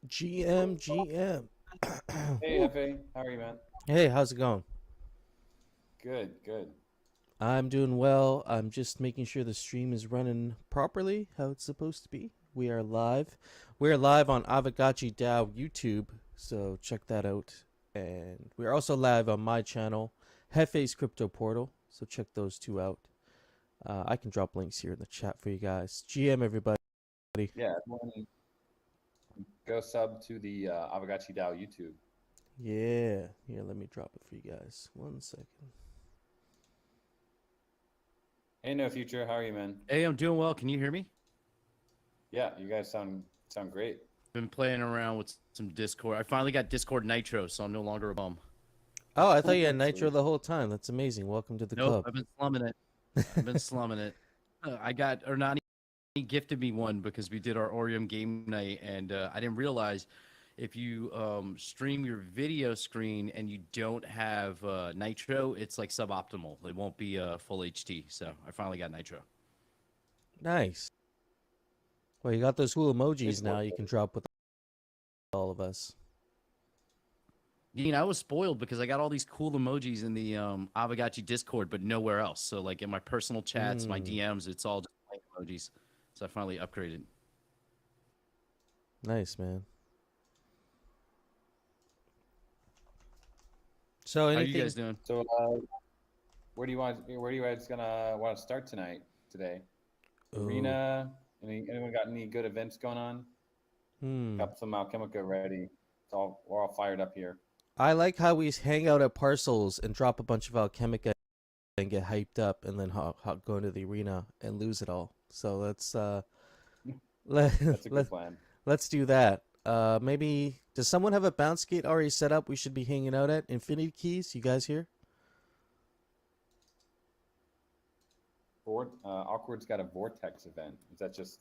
GM. Hey, Hefe, how are you, man? Hey, how's it going? Good, good. I'm doing well. I'm just making sure the stream is running properly, how it's supposed to be. We are live. We're live on Aavegotchi DAO YouTube, so check that out. And we're also live on my channel, Hefe's Crypto Portal, so check those two out. I can drop links here in the chat for you guys. GM, everybody. Yeah, everyone go sub to the Aavegotchi DAO YouTube. Yeah. Here, let me drop it for you guys. 1 second. Hey, No Future, how are you, man? Hey, I'm doing well. Can you hear me? Yeah, you guys sound great. Been playing around with some Discord. I finally got Discord Nitro, so I'm no longer a bum. Oh, I thought you had Nitro Sweet. the whole time. That's amazing. Welcome to the Nope, club. I've been slumming it. I've been slumming it. I got Ernani gifted me one because we did our Orium game night, and I didn't realize if you stream your video screen and you don't have Nitro, it's like suboptimal. It won't be full HD. So I finally got Nitro. Nice. Well, you got those cool It's emojis now worth you it. can drop with all of us. You know, I was spoiled because I got all these cool emojis in the Aavegotchi Discord, but nowhere else. So, like in my personal chats, my Mm, DMs, it's all just plain emojis. So I finally upgraded. nice, man. So How are you anything? guys doing? So, where do you guys gonna want to start today? Oh, Arena? Anyone got any good events going on? hmm. Got some Alchemica ready. We're all fired up here. I like how we hang out at parcels and drop a bunch of Alchemica and get hyped up, and then go into the arena and lose it all. So let That's a good let plan. let's do that. Maybe does someone have a bounce gate already set up? We should be hanging out at Infinity Keys. You guys here? Awkward's got a Vortex event. Is that just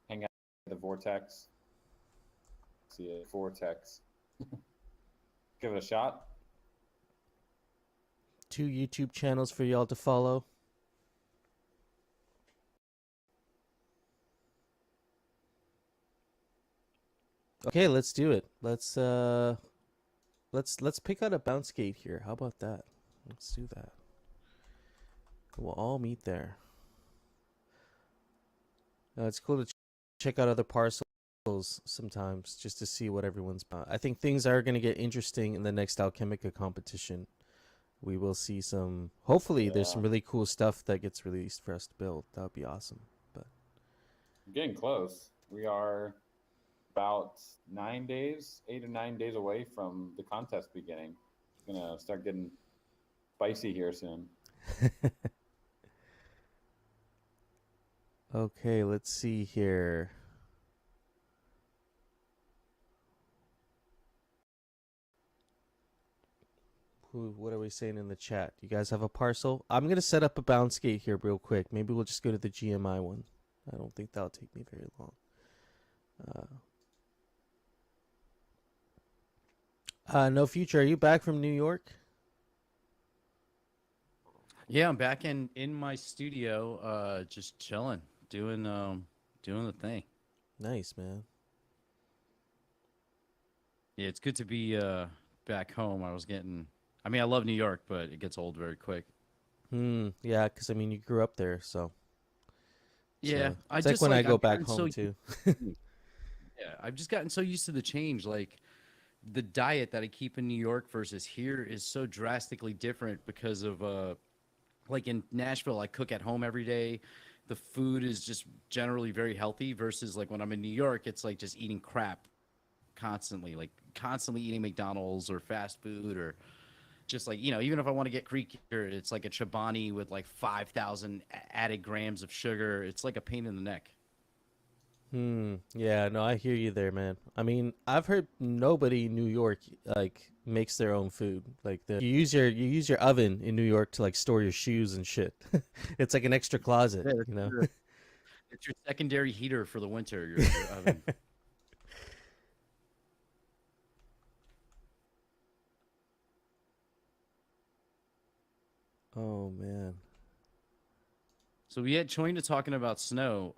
hang out at the Vortex? See a Vortex. Give it a shot. Two YouTube channels for y'all to follow. Okay, let's do it. Let's pick out a bounce gate here. How about that? Let's do that. We'll all meet there. It's cool to check out other parcels sometimes just to see what everyone's. I think things are going to get interesting in the next Alchemica competition. We will see some. Hopefully, there's Yeah, some really cool stuff that gets released for us to build. That would be awesome. But getting close. We are about 9 days, 8 or 9 days away from the contest beginning. It's gonna start getting spicy here soon. okay, let's see here. What are we saying in the chat? You guys have a parcel? I'm gonna set up a bounce gate here real quick. Maybe we'll just go to the GMI one. I don't think that'll take me very long. No future. Are you back from New York? Yeah, I'm back in my studio, just chilling, doing the thing. Nice, man. Yeah, it's good to be back home. I mean, I love New York, but it gets old very quick. Yeah, because I mean, you grew up there, so Yeah, I it's like just when I like go I've back gotten home too. yeah, I've just gotten so used to the change. Like the diet that I keep in New York versus here is so drastically different because of like in Nashville, I cook at home every day. The food is just generally very healthy versus like when I'm in New York, it's like just eating crap constantly, like constantly eating McDonald's or fast food or just like, even if I want to get creakier, it's like a Chobani with like 5,000 added grams of sugar. It's like a pain in the neck. Yeah, no, I hear you there, man. I mean, I've heard nobody in New York like makes their own food. Like you use your oven in New York to like store your shoes and shit. It's like an extra closet, Yeah, you know. it's your secondary heater for the winter, your oven. Oh man. So we had Choina talking about snow.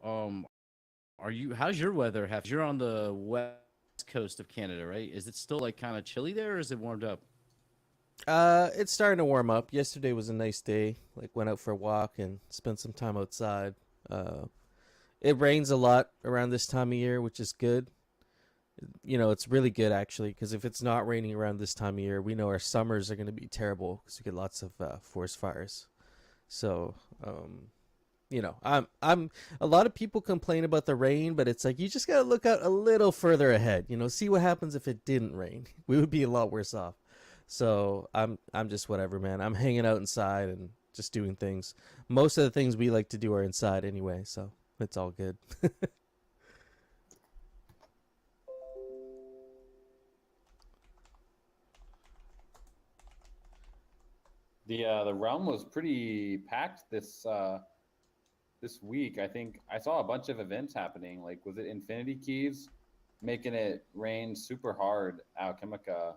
How's your weather? You're on the west coast of Canada, right? Is it still like kind of chilly there, or is it warmed up? It's starting to warm up. Yesterday was a nice day. Like went out for a walk and spent some time outside. Uh, it rains a lot around this time of year, which is good. You know, it's really good actually because if it's not raining around this time of year, we know our summers are going to be terrible because we get lots of forest fires. So, um, you know, I'm a lot of people complain about the rain, but it's like you just got to look out a little further ahead. You know, see what happens if it didn't rain. We would be a lot worse off. So I'm just whatever, man. I'm hanging out inside and just doing things. Most of the things we like to do are inside anyway, so it's all good. The realm was pretty packed this week. I think I saw a bunch of events happening. Like, was it Infinity Keys making it rain super hard, Alchemica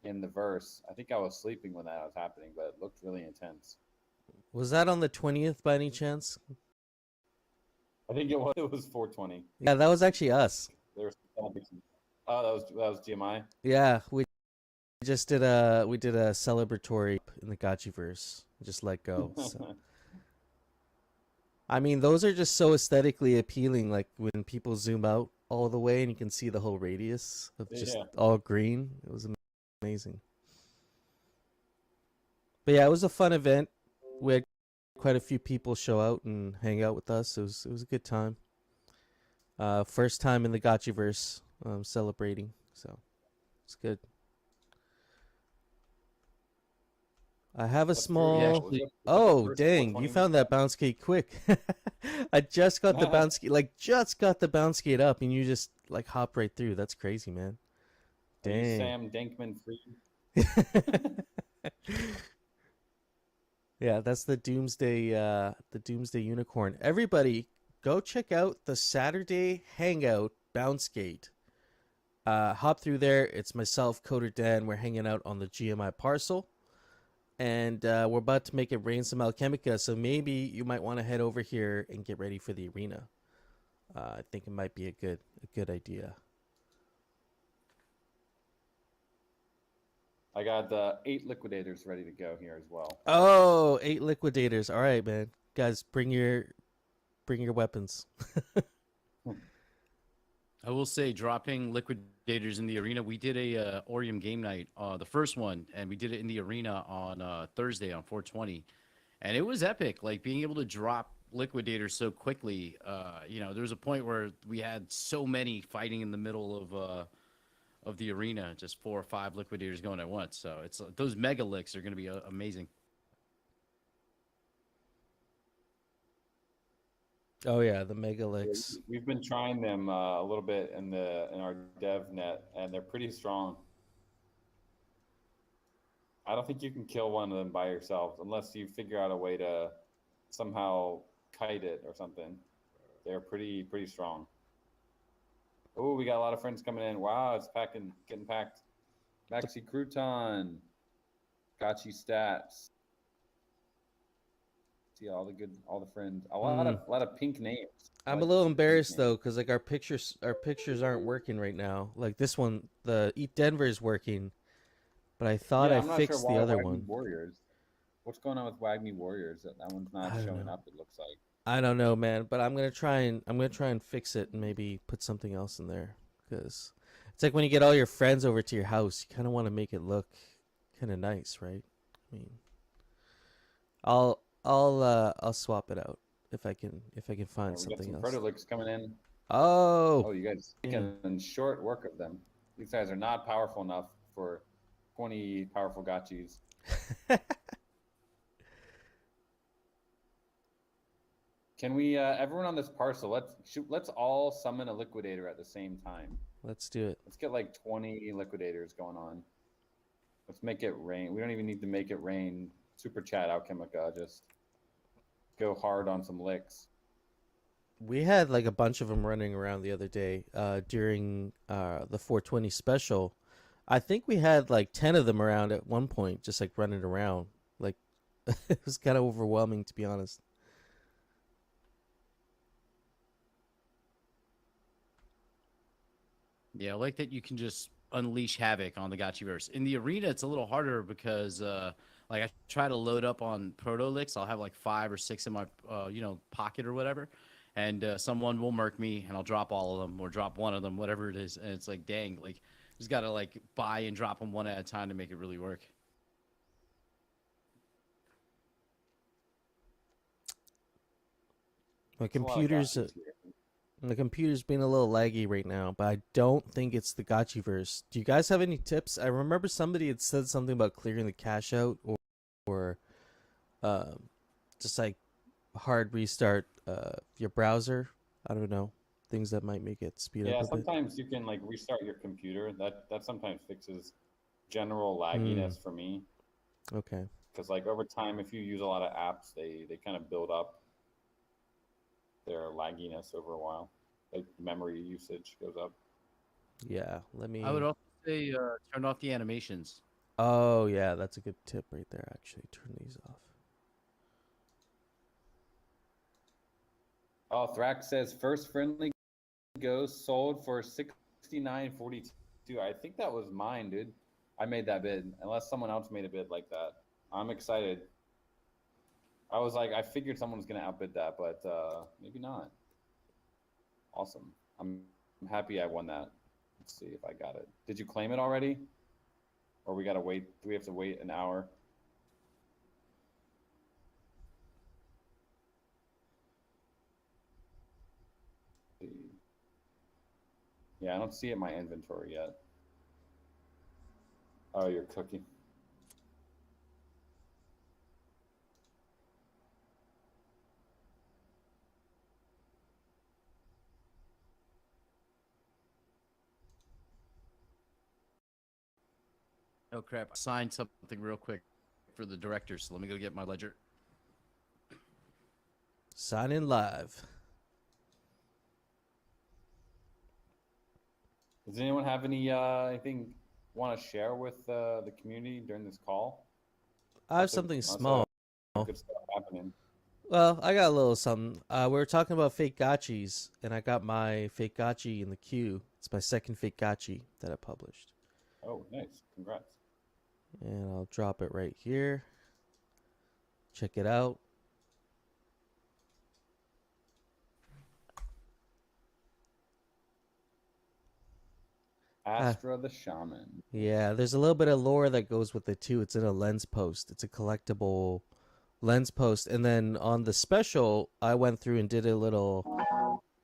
in the verse? I think I was sleeping when that was happening, but it looked really intense. Was that on the 20th by any chance? I think it was 420. Yeah, that was actually us. There was oh, that was GMI. Yeah, we did a celebratory in the Gotchiverse. Just let go. So I mean, those are just so aesthetically appealing. Like when people zoom out all the way and you can see the whole radius of just Yeah. all green. It was amazing. But yeah, it was a fun event. We had quite a few people show out and hang out with us. It was a good time. First time in the Gotchiverse, celebrating. So it's good. I have a That's true. Yeah. small. Was it the Oh, first dang! 420 You found that bounce gate quick. I just got the bounce gate, like just got the bounce gate up, and you just like hop right through. That's crazy, man. Are you Dang. Sam Dankman free? Yeah, that's the Doomsday Unicorn. Everybody, go check out the Saturday Hangout bounce gate. Hop through there. It's myself, Coder Dan. We're hanging out on the GMI parcel. And we're about to make it rain some Alchemica, so maybe you might want to head over here and get ready for the arena. I think it might be a good idea. I got the 8 liquidators ready to go here as well. Oh, 8 liquidators. All right, man. Guys, bring your weapons. I will say, dropping liquidators in the arena. We did a Orium game night, the first one, and we did it in the arena on Thursday on 420, and it was epic. Like being able to drop liquidators so quickly. There was a point where we had so many fighting in the middle of the arena, just 4 or 5 liquidators going at once. So it's those mega licks are going to be amazing. Oh yeah, the Megalix. We've been trying them a little bit in our dev net, and they're pretty strong. I don't think you can kill one of them by yourself unless you figure out a way to somehow kite it or something. They're pretty strong. Oh, we got a lot of friends coming in. Wow, it's getting packed. Maxi Crouton, Gotchi Stats. See all the friends. A lot of pink names. I'm a Like to little see the pink embarrassed though, names. because like our pictures aren't working right now. Like this one, the Eat Denver is working, but I thought Yeah, I I'm not sure fixed the why other Wagme one. Warriors. What's going on with Wagme Warriors? That one's I not don't showing know. up. It looks like. I don't know, man, but I'm gonna try and fix it and maybe put something else in there because it's like when you get all your friends over to your house, you kind of want to make it look kind of nice, right? I mean, I'll swap it out if I can find We got something some else. Protolix coming in. Oh, Oh, you guys yeah. making short work of them. These guys are not powerful enough for 20 powerful gotchis. Can we, everyone on this parcel, let's all summon a liquidator at the same time. Let's do it. Let's get like 20 liquidators going on. Let's make it rain. We don't even need to make it rain. Super chat Alchemica. Just go hard on some licks. We had like a bunch of them running around the other day during the 420 special. I think we had like 10 of them around at one point, just like running around. Like it was kind of overwhelming, to be honest. Yeah, I like that you can just unleash havoc on the Gotchiverse. In the arena, it's a little harder because, like, I try to load up on Protolix. I'll have like 5 or 6 in my, pocket or whatever, and someone will murk me, and I'll drop all of them or drop one of them, whatever it is. And it's like, dang, like, just gotta like buy and drop them one at a time to make it really work. My It's a lot of computer's gotchas here. the computer's being a little laggy right now, but I don't think it's the Gotchiverse. Do you guys have any tips? I remember somebody had said something about clearing the cache out, or um, just like hard restart your browser. I don't know, things that might make it speed up Yeah, a bit. sometimes you can like restart your computer. That sometimes fixes general Hmm. lagginess for me. Okay. Because like over time, if you use a lot of apps, they kind of build up their lagginess over a while. Like memory usage goes up. Yeah. Let I would me. also say turn off the animations. Oh yeah, that's a good tip right there. Actually, turn these off. Oh, Thrax says first friendly ghost sold for 69.42. I think that was mine, dude. I made that bid, unless someone else made a bid like that. I'm excited. I was like, I figured someone was gonna outbid that, but maybe not. Awesome. I'm happy I won that. Let's see if I got it. Did you claim it already? Or we gotta wait? Do we have to wait an hour? Yeah, I don't see it in my inventory yet. Oh, you're cooking. Oh crap! I signed something real quick for the directors. So let me go get my ledger. Sign in live. Does anyone have any anything want to share with the community during this call? I have something Lots small. of good stuff happening. Well, I got a little something. We were talking about fake gotchis, and I got my fake gotchi in the queue. It's my second fake gotchi that I published. Oh, nice. Congrats. And I'll drop it right here. Check it out. Ah, Astra the Shaman. yeah, there's a little bit of lore that goes with it too. It's in a lens post. It's a collectible lens post. And then on the special, I went through and did a little.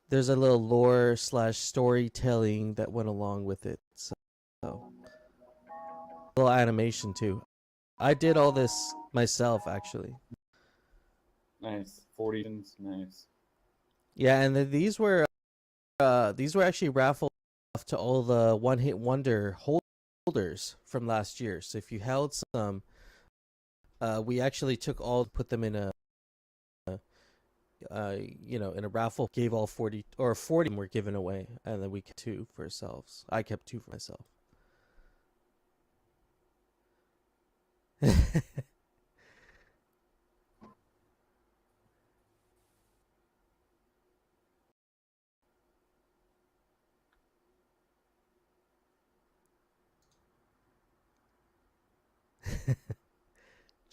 There's a little lore slash storytelling that went along with it. So, a little animation too. I did all this myself actually. Nice. 40. Nice. Yeah, and these were actually raffled off to all the one hit wonder holders from last year. So if you held some, we actually took all, put them in a in a raffle, gave all 40 or 40 were given away, and then we kept two for ourselves. I kept two for myself.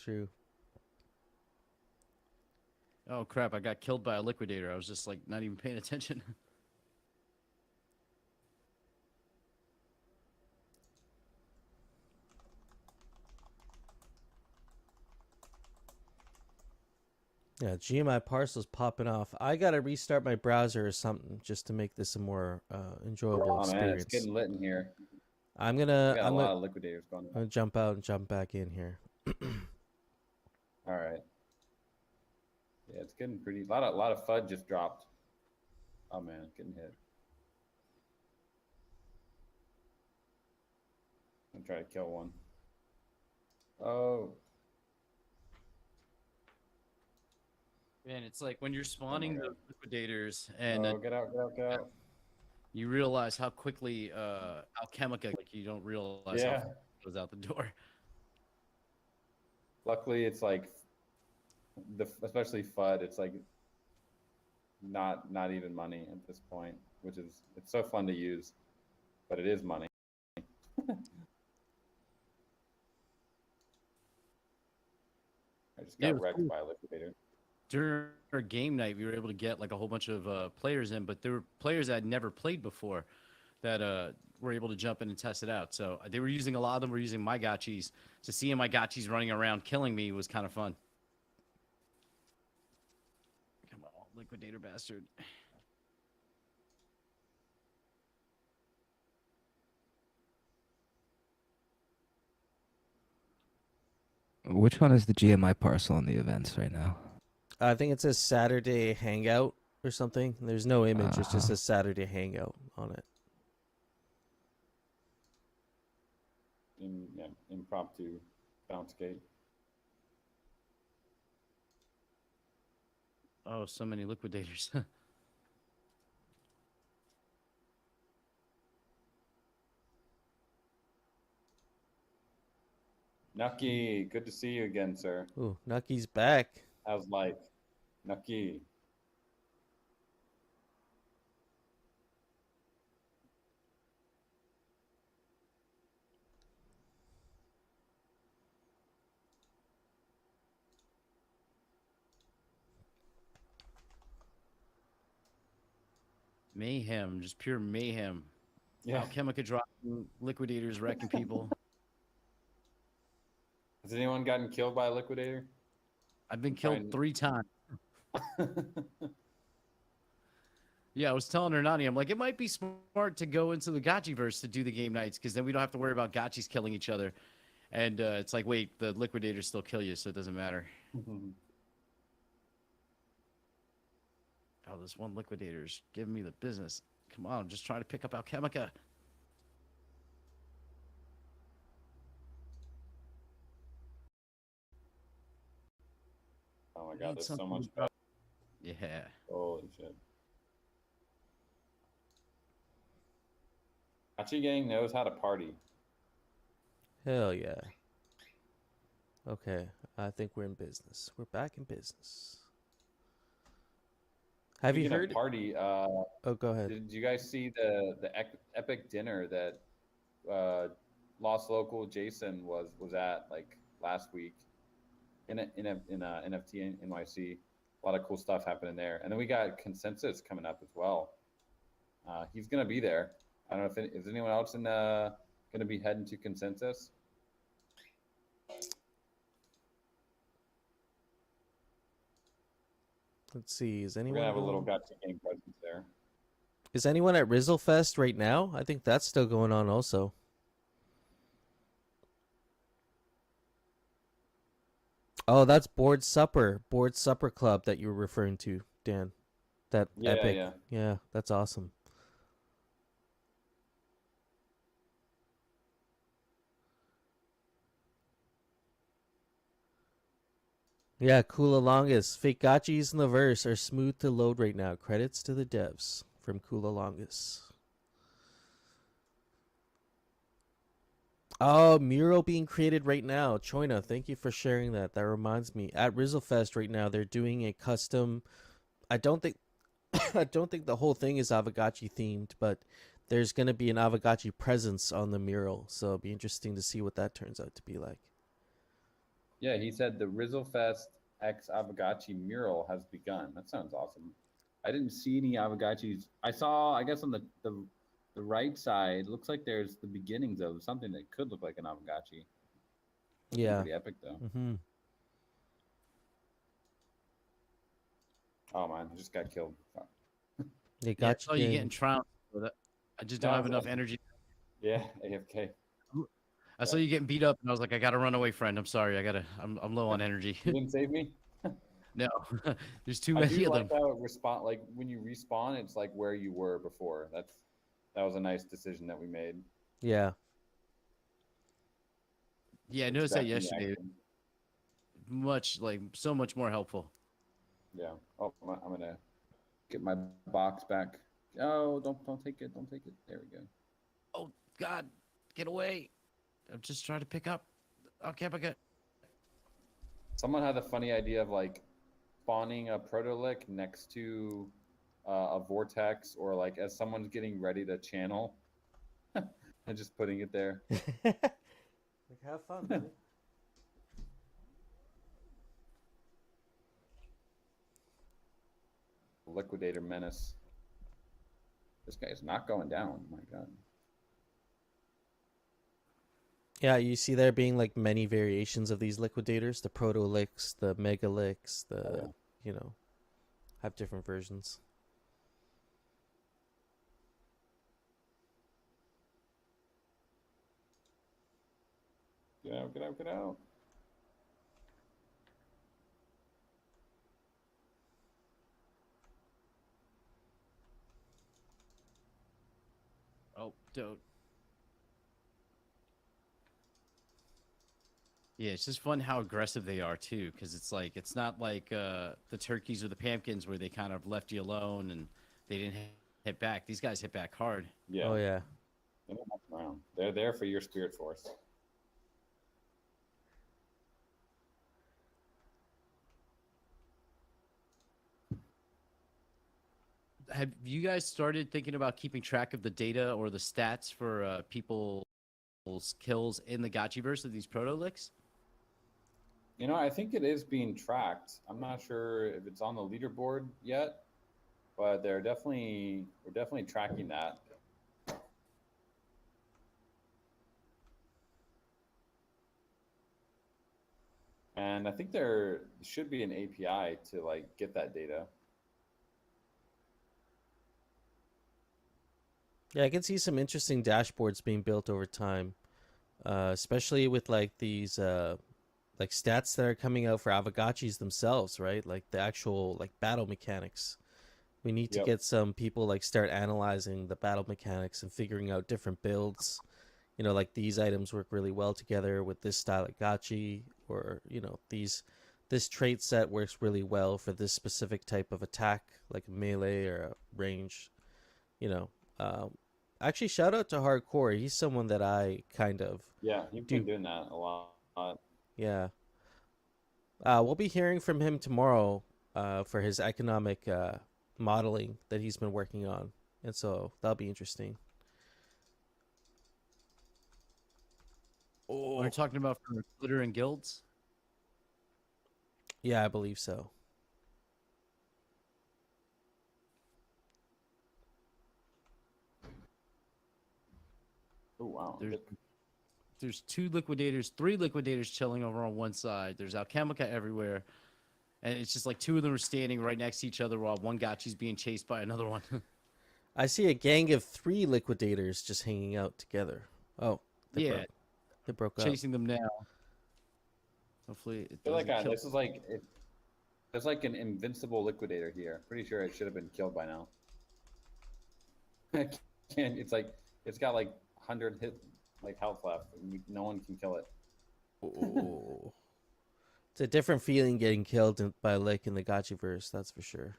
True. Oh crap! I got killed by a liquidator. I was just like not even paying attention. Yeah, GMI parcels popping off. I gotta restart my browser or something just to make this a more enjoyable Oh man, it's experience. getting lit in here. I'm We gonna got a I'm gonna lot of liquidators going I'm on. gonna jump out and jump back in here. All right. Yeah, it's getting pretty. A lot of FUD just dropped. Oh man, getting hit. I'm trying to kill one. Oh, Man, it's like when you're oh my spawning the god. liquidators and Oh, get out, get out, get out. you realize how quickly Alchemica, like you don't realize how Yeah. fast it goes out the door. Luckily, it's like especially FUD. It's like not even money at this point, which is it's so fun to use. but it is money. I just Yeah, it got was wrecked cool. by a liquidator. During our game night, we were able to get like a whole bunch of players in, but there were players that had never played before that were able to jump in and test it out. So they were using a lot of them were using my gotchis. So seeing my gotchis running around killing me was kind of fun. Come on, liquidator bastard. Which one is the GMI parcel on the events right now? I think it says Saturday Hangout or something. There's no image. It's just Uh-huh. a Saturday Hangout on it. Impromptu bounce gate. Oh, so many liquidators. Nucky, good to see you again, sir. Ooh, Nucky's back. How's life? Nucky. Mayhem, just pure mayhem. Yeah. Alchemica dropping, liquidators wrecking people. Has anyone gotten killed by a liquidator? I've been Trying- killed 3 times. Yeah, I was telling Hernani, I'm like, it might be smart to go into the Gotchiverse to do the game nights because then we don't have to worry about Gotchis killing each other. And it's like, wait, the liquidators still kill you, so it doesn't matter. Oh, this one liquidator's giving me the business. Come on, I'm just trying to pick up Alchemica. Oh my Need god, there's so something much to bad. Yeah. Holy shit. Hachi Gang knows how to party. Hell yeah. Okay, I think we're in business. We're back in business. Have you Speaking of heard? party? Oh, go ahead. Did you guys see the epic dinner that Lost Local Jason was at like last week in a NFT NYC? A lot of cool stuff happening there, and then we got Consensus coming up as well. He's gonna be there. I don't know if is anyone else gonna be heading to Consensus. Let's see. Is We're anyone gonna have a little going- Gotcha Gang presence there. Is anyone at Rizzlefest right now? I think that's still going on also. Oh, that's Board Supper Club that you were referring to, Dan. That Yeah, epic. yeah. Yeah, that's awesome. Yeah, Kula Longus. Fake gotchis in the verse are smooth to load right now. Credits to the devs from Kula Longus. Oh, mural being created right now. Choina, thank you for sharing that. That reminds me. At Rizzlefest right now, they're doing a custom. I don't think I don't think the whole thing is Aavegotchi themed, but there's gonna be an Aavegotchi presence on the mural. So it'll be interesting to see what that turns out to be like. Yeah, he said the Rizzlefest X Aavegotchi mural has begun. That sounds awesome. I didn't see any Aavegotchis. I saw, I guess, on the right side, looks like there's the beginnings of something that could look like an Aavegotchi. Yeah. Pretty epic, though. Mm-hmm. Oh, man, I just got killed. Fuck. They Yeah, I got saw you getting trounced. I just don't have enough energy. Yeah, AFK. I saw you getting beat up, and I was like, I gotta run away, friend. I'm sorry. I'm low on energy. You didn't save me? No, there's too I many do of like them. how it respawn, like when you respawn, it's like where you were before. That was a nice decision that we made. Yeah. Yeah, I It's noticed that back in the yesterday. action. So much more helpful. Yeah. Oh, I'm gonna get my box back. Oh, don't take it. Don't take it. There we go. Oh God, get away! I'm just trying to pick up. Okay, I got. Someone had the funny idea of like spawning a protolith next to a vortex, or like as someone's getting ready to channel, I'm just putting it there. Like, have fun, buddy. Liquidator menace. This guy's not going down. My God. Yeah, you see there being like many variations of these liquidators, the proto licks, the mega licks, Oh, yeah. you know, have different versions. Get out, get out, get out. Oh, don't. Yeah, it's just fun how aggressive they are too, because it's like it's not like the turkeys or the pumpkins where they kind of left you alone and they didn't hit back. These guys hit back hard. Yeah. Oh yeah. They don't mess around. They're there for your spirit force. Have you guys started thinking about keeping track of the data or the stats for people's kills in the Gotchiverse of these proto licks? You know, I think it is being tracked. I'm not sure if it's on the leaderboard yet, but we're definitely tracking that. And I think there should be an API to like get that data. Yeah, I can see some interesting dashboards being built over time, especially with like these like stats that are coming out for Aavegotchis themselves, right? Like the actual like battle mechanics. We need to Yep. get some people like start analyzing the battle mechanics and figuring out different builds. You know, like these items work really well together with this style of gotchi, or you know, this trait set works really well for this specific type of attack, like a melee or a range. You know, actually, shout out to Hardcore. He's someone that I kind of Yeah, you've do. been doing that a lot. Yeah, we'll be hearing from him tomorrow for his economic modeling that he's been working on, and so that'll be interesting. We're talking about for glitter and guilds. Yeah, I believe so. Oh wow. There's three liquidators chilling over on one side. There's Alchemica everywhere. And it's just like two of them are standing right next to each other while one gotchi's being chased by another one. I see a gang of 3 liquidators just hanging out together. Oh, they Yeah, broke. They broke up. chasing them now. Hopefully it I feel like doesn't kill. this is like there's like an invincible liquidator here. Pretty sure it should have been killed by now. It's like it's got like 100 hit like health left. And no one can kill it. Oh. It's a different feeling getting killed by a lick in the Gotchiverse, that's for sure.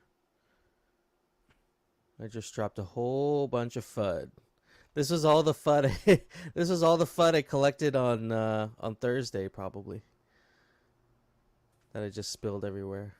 I just dropped a whole bunch of FUD. This was all the FUD. This was all the FUD I collected on Thursday, probably. That I just spilled everywhere.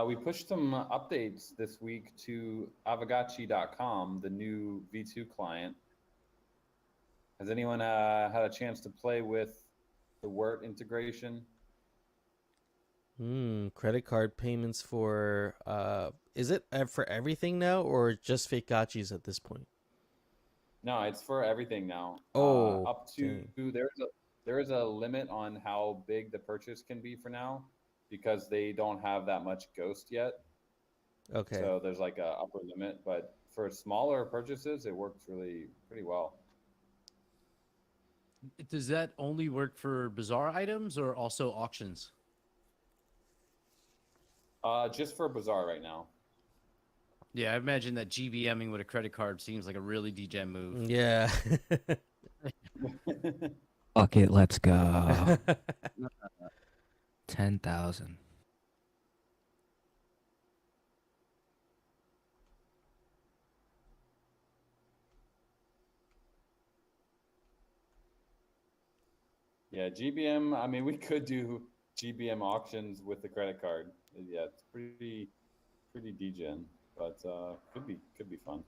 We pushed some updates this week to Aavegotchi.com, the new V2 client. Has anyone had a chance to play with the Word integration? Credit card payments for is it for everything now or just fake gotchis at this point? No, it's for everything now. Oh, Up to dang. there is a limit on how big the purchase can be for now, because they don't have that much ghost yet. Okay. So there's like a upper limit, but for smaller purchases, it works really pretty well. Does that only work for bazaar items or also auctions? Just for Bazaar right now. Yeah, I imagine that GBMing with a credit card seems like a really degen move. Yeah. Fuck it, let's go. 10,000. Yeah, GBM. I mean, we could do GBM auctions with the credit card. Yeah, it's pretty degen, but could be fun.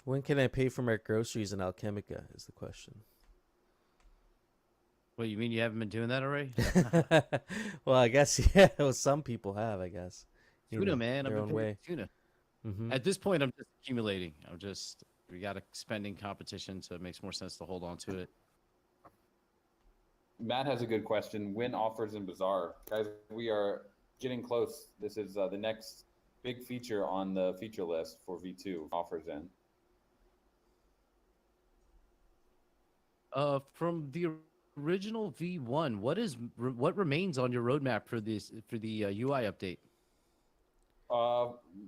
When can I pay for my groceries in Alchemica is the question. What, you mean you haven't been doing that already? Well, I guess yeah. Well, some people have, I guess. You Tuna, know, man. I've their been own paying way. tuna. Hmm. At this point, I'm just accumulating. We got a spending competition, so it makes more sense to hold on to it. Matt has a good question. When offers in Bazaar, guys, we are getting close. This is the next big feature on the feature list for V2 offers in. From the original V1, what remains on your roadmap for the UI update?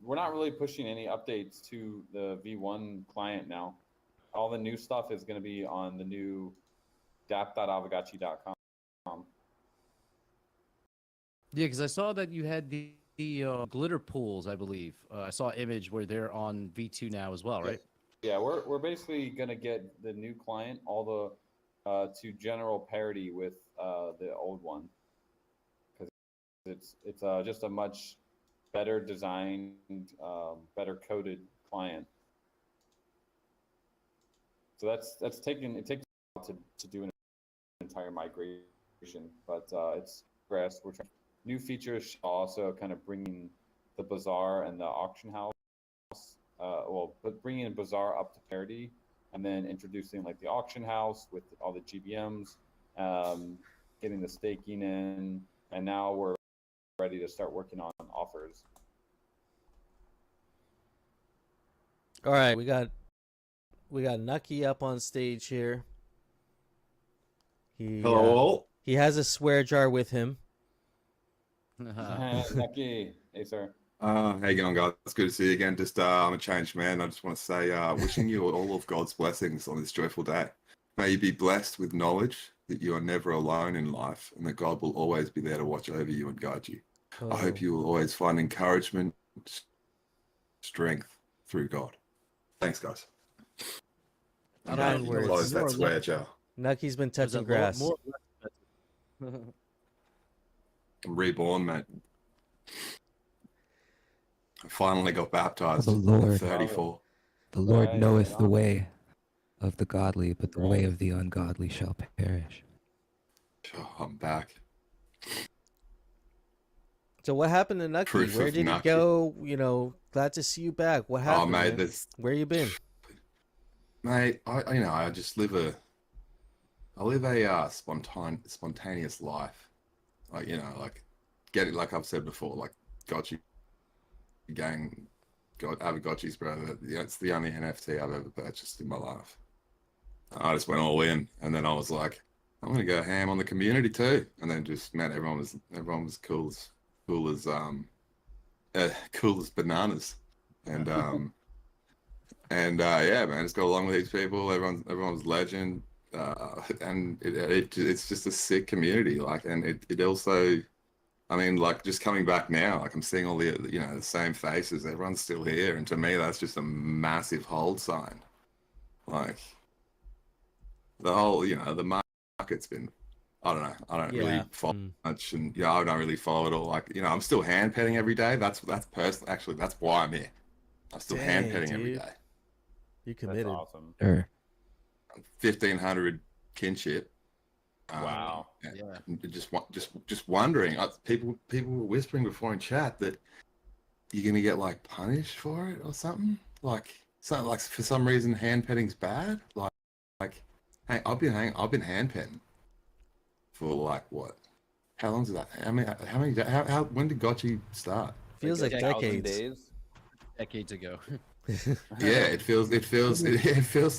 We're not really pushing any updates to the V1 client now. All the new stuff is going to be on the new dap.aavegotchi.com. Yeah, because I saw that you had the glitter pools, I believe. I saw an image where they're on V2 now as well, right? Yeah, we're basically going to get the new client all the to general parity with the old one, because it's just a much better designed, better coded client. So it takes a while to do an entire migration, but it's progress. We're trying new features, also kind of bringing the bazaar and the auction house, but bringing bazaar up to parity, and then introducing like the auction house with all the GBMs, getting the staking in, and now we're ready to start working on offers. All right, we got Nucky up on stage here. Hello. He has a swear jar with him. Nucky, hey sir. How you going, guys? It's good to see you again. Just I'm a changed man. I just want to say, wishing you all of God's blessings on this joyful day. May you be blessed with knowledge that you are never alone in life, and that God will always be there to watch over you and guide you. Oh. I hope you will always find encouragement, strength through God. Thanks, guys. Kind words. Close that swear jar. Nucky's been There's touching a grass. I'm reborn, mate. I finally got baptized. The Lord. At 34. The Lord Right, knoweth right the on. way of the godly, but the way Right. of the ungodly shall perish. Oh, I'm back. So what happened to Nucky? Proof Where of did he Nucky. go? You know, glad to see you back. What happened? Oh, mate, man? there's Where you been? Mate, I just live a spontaneous life. Like, get it, like I've said before, like Gotchi gang, got Aavegotchi's, bro. It's the only NFT I've ever purchased in my life. I just went all in, and then I was like, I'm gonna go ham on the community too, and then just man, everyone was cool as bananas, and yeah, man, just got along with these people. Everyone's legend, and it's just a sick community. Like, and it also, I mean, like just coming back now, like I'm seeing all the same faces. Everyone's still here, and to me, that's just a massive hold sign. Like the whole, the market's been, I don't know, I don't really follow much, and I don't really follow it all. Like, I'm still hand petting every day. That's personal. Actually, that's why I'm here. I'm still hand petting every day. You committed. That's awesome. Sure. 1,500 kinship. Wow. Yeah. Just wondering. People were whispering before in chat that you're gonna get like punished for it or something. Like for some reason hand petting's bad. Like, hey, I've been hand petting for like what? How long is that? How many? How when did Gotchi start? Feels like 1,000 decades. days. Decades ago. Yeah, it feels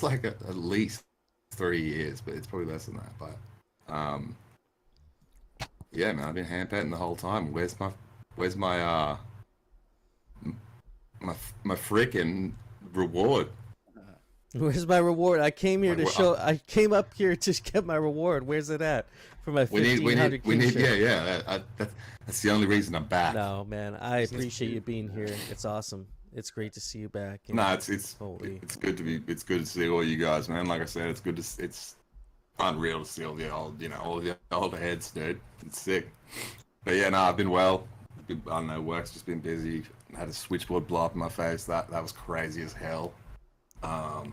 like at least 3 years, but it's probably less than that. But yeah, man, I've been hand petting the whole time. Where's my freaking reward? Where's my reward? I came here to show. I came up here to get my reward. Where's it at? For my 1,500 we need kinship. yeah. That's the only reason I'm back. No, man, I appreciate you being here. It's awesome. It's great to see you back. And No, it's holy, it's good to see all you guys, man. Like I said, it's unreal to see all the old, all the old heads, dude. It's sick. But yeah, no, I've been well. I don't know, work's just been busy. Had a switchboard blow up in my face. That was crazy as hell. Like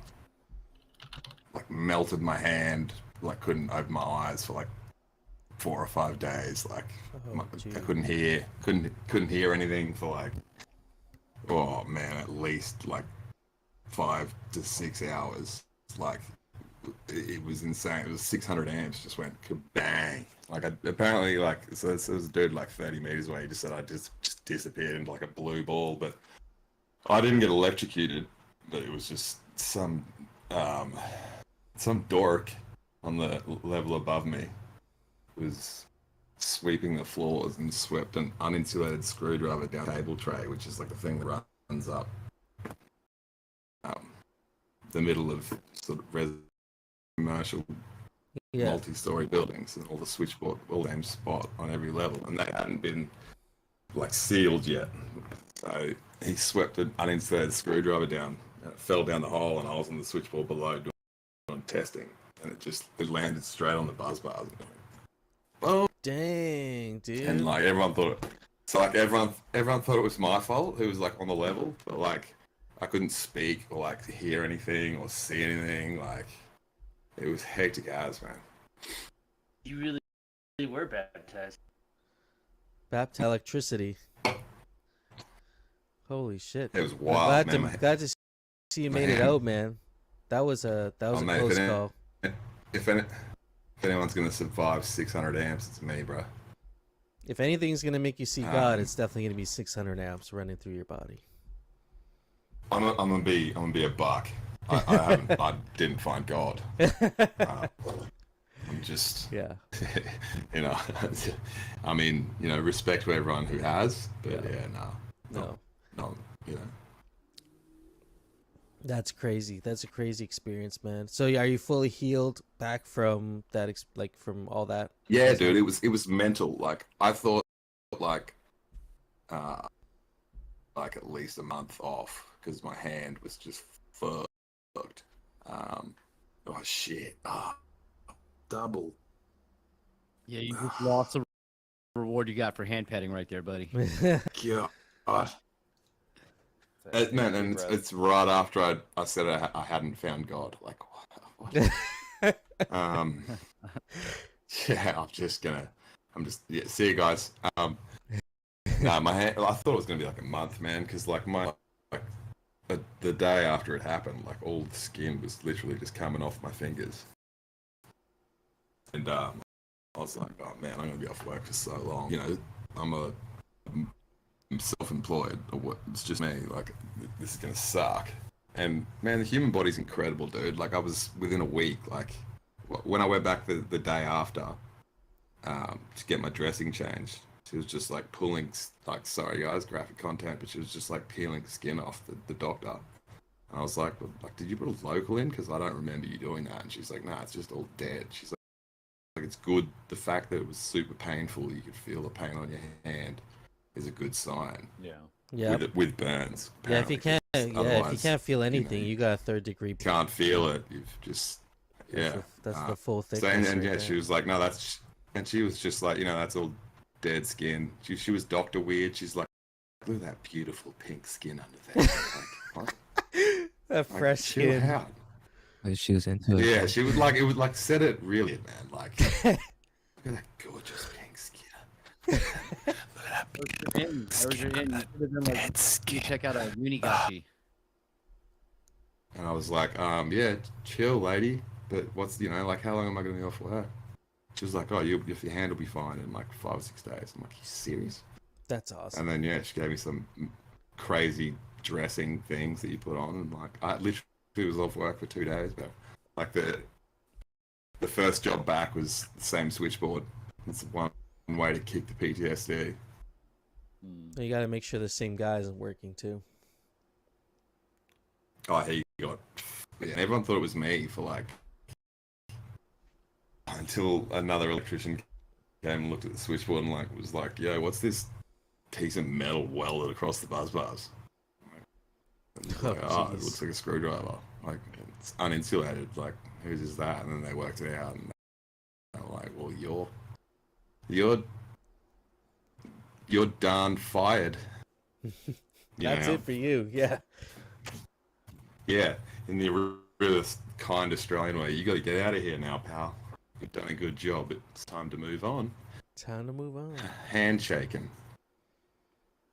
melted my hand. Like couldn't open my eyes for like 4 or 5 days. Like I couldn't hear anything for like, oh man, at least like 5 to 6 hours. Like it was insane. It was 600 amps just went kabang. Like apparently like so this was a dude like 30 meters away. He just said I just disappeared into like a blue ball, but I didn't get electrocuted. But it was just some dork on the level above me was sweeping the floors and swept an uninsulated screwdriver down a table tray, which is like the thing that runs up the middle of sort of commercial multi-story buildings, and all the switchboard all the same spot on every level, and they hadn't been like sealed yet. So he swept an uninsulated screwdriver down, and it fell down the hole, and I was on the switchboard below doing testing, and it landed straight on the buzz bars. Oh, dang, dude! And like everyone thought everyone thought it was my fault. Who was like on the level, but like I couldn't speak or like hear anything or see anything. Like it was hectic as, man. You really were baptized. Baptized electricity. Holy shit! It was wild, man. Glad to see you made it out, man. That was a close call. If anyone's gonna survive 600 amps, it's me, bro. If anything's gonna make you see God, it's definitely gonna be 600 amps running through your body. I'm gonna be a buck. I didn't find God. I'm just, yeah. I mean, respect to everyone who has, but no. That's crazy. That's a crazy experience, man. So, are you fully healed back from that, from all that? Yeah, dude. It was mental. Like I thought, like at least a month off because my hand was just fucked. Oh shit. Double. Yeah, you just lost the reward you got for hand patting right there, buddy. God. Man, and it's right after I said I hadn't found God. Like, what? Yeah, see you guys. No, my hand, I thought it was gonna be like a month, man, because like the day after it happened, like all the skin was literally just coming off my fingers, and I was like, oh man, I'm gonna be off work for so long. I'm self-employed, or what? It's just me. Like, this is gonna suck. And man, the human body's incredible, dude. Like, I was within a week. Like, when I went back the day after to get my dressing changed, she was just like pulling, like, sorry guys, graphic content, but she was just like peeling skin off the doctor. And I was like, did you put a local in? Because I don't remember you doing that. And she's like, nah, it's just all dead. She's like, it's good. The fact that it was super painful, you could feel the pain on your hand, is a good sign. Yeah. With burns. Yeah, if you can't feel anything, you got a 3rd degree. Can't feel it. You've just That's the full thickness. So, and yeah, she was like, no, and she was just like, that's all dead skin. She was doctor weird. She's like, look at that beautiful pink skin under there. Like, that fresh skin. Out. She was into it. Yeah, she was like, it would like set it really, man. Like, look at that gorgeous pink skin. Look at that pink skin. Check out a Aavegotchi. And I was like, yeah, chill, lady. But what's, like, how long am I going to be off work? She was like, oh, if your hand will be fine in like 5 or 6 days. I'm like, you serious? That's awesome. And then, yeah, she gave me some crazy dressing things that you put on. And like, I literally was off work for 2 days, but like the first job back was the same switchboard. It's one way to kick the PTSD. You got to make sure the same guy isn't working too. Oh, he got... Yeah, everyone thought it was me for like... Until another electrician came and looked at the switchboard and like was like, yo, what's this piece of metal welded across the buzz bars? It's Oh, like, oh, it jeez. looks like a screwdriver. Like, it's uninsulated. Like, whose is that? And then they worked it out, and I'm like, well, you're darn fired. That's it for you. Yeah. Yeah, in the really kind Australian way, you got to get out of here now, pal. You've done a good job. It's time to move on. Time to move on. Handshaking.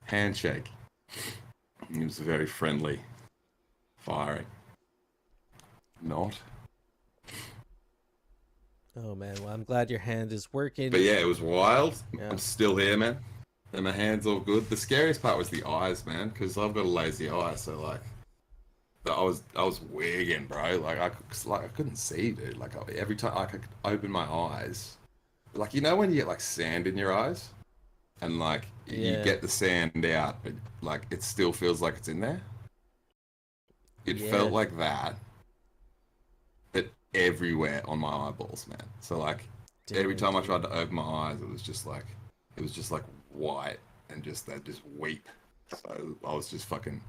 Handshake. It was very friendly. Firing. Not. Oh man, well I'm glad your hand is working. But yeah, it was wild. Yeah. I'm still here, man. And my hand's all good. The scariest part was the eyes, man, because I've got a lazy eye, so like, I was wigging, bro. Like I couldn't see, dude. Like every time I could open my eyes, like you know when you get like sand in your eyes, and like you Yeah. get the sand out, but like it still feels like it's in there. It Yeah. felt like that, but everywhere on my eyeballs, man. So like every Damn, time I dude. tried to open my eyes, it was just like white and just that just weep. So I was just fucking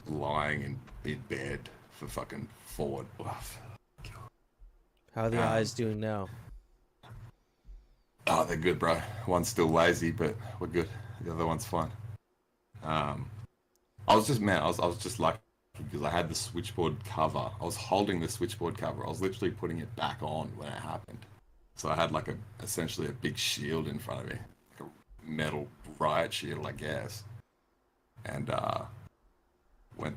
lying in bed for fucking 4. How are the eyes doing now? Oh, they're good, bro. One's still lazy, but we're good. The other one's fine. I was just lucky because I had the switchboard cover. I was holding the switchboard cover. I was literally putting it back on when it happened. So I had like essentially a big shield in front of me, like a metal riot shield, I guess. And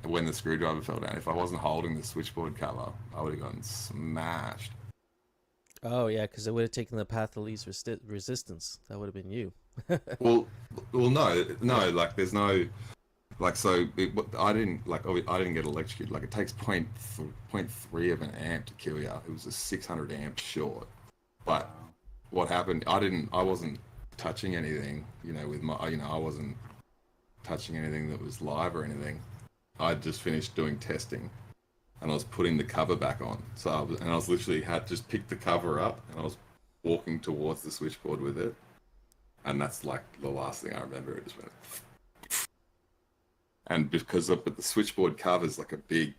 when the screwdriver fell down, if I wasn't holding the switchboard cover, I would have gotten smashed. Oh yeah, because it would have taken the path of least resistance. That would have been you. Well, no. Like, there's no, like, so I didn't get electrocuted. Like, it takes 0.3 of an amp to kill you. It was a 600 amp short. But what happened? I wasn't touching anything. With my, I wasn't touching anything that was live or anything. I'd just finished doing testing, and I was putting the cover back on. So I was literally had just picked the cover up, and I was walking towards the switchboard with it. And that's like the last thing I remember. It just went, and because of the switchboard cover is like a big,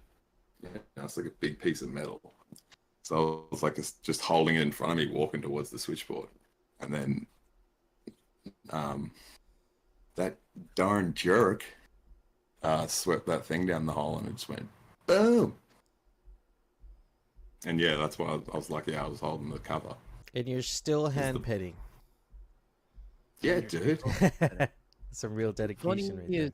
it's like a big piece of metal. So I was like just holding it in front of me, walking towards the switchboard, and then that darn jerk swept that thing down the hole, and it just went boom. And yeah, that's why I was lucky. I was holding the cover. And you're still hand petting. Yeah, dude. Some real Funny dedication right there. is,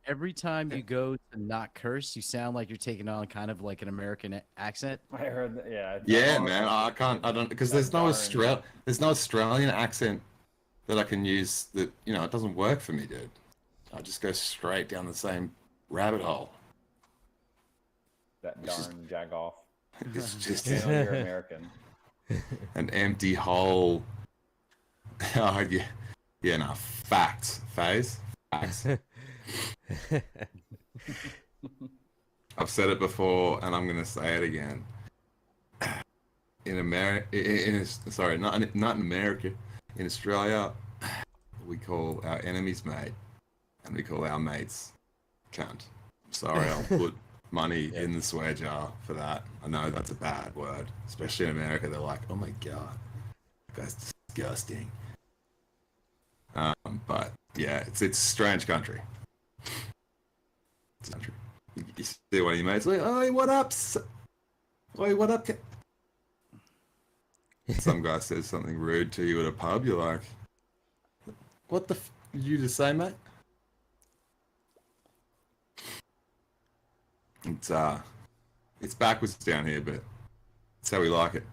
every time you go to not curse, you sound like you're taking on kind of like an American accent. I heard that. Yeah. Yeah, man. I don't because there's no darn- there's no Australian accent that I can use. That it doesn't work for me, dude. I just go straight down the same rabbit hole. That It's just- darn jag off. It's just You know you're American. an empty hole. Oh yeah, yeah. No, facts, phase, facts. I've said it before, and I'm gonna say it again. In America, sorry, not in America. In Australia, we call our enemies mate, and we call our mates cunt. I'm sorry, I'll put money in the swear jar for that. I know that's a bad word, especially in America. They're like, "Oh my god, that guy's disgusting." But yeah, it's a strange country. It's a country. You see one of your mates like, "Oi, what up? Oi, what up?" Some guy says something rude to you at a pub. You're like, "What the did you just say, mate?" It's backwards down here, but it's how we like it.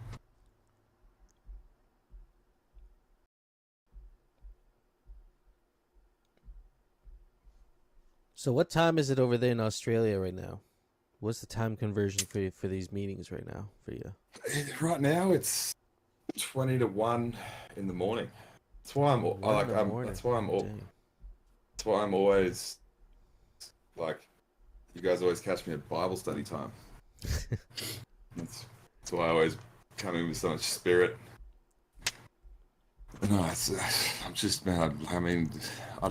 So what time is it over there in Australia right now? What's the time conversion for these meetings right now for you? Right now, it's 20 to 1 in the morning. That's why I'm like that's why I'm always like, you guys always catch me at Bible study time. That's why I always come in with so much spirit. No, I'm just, man. I mean, I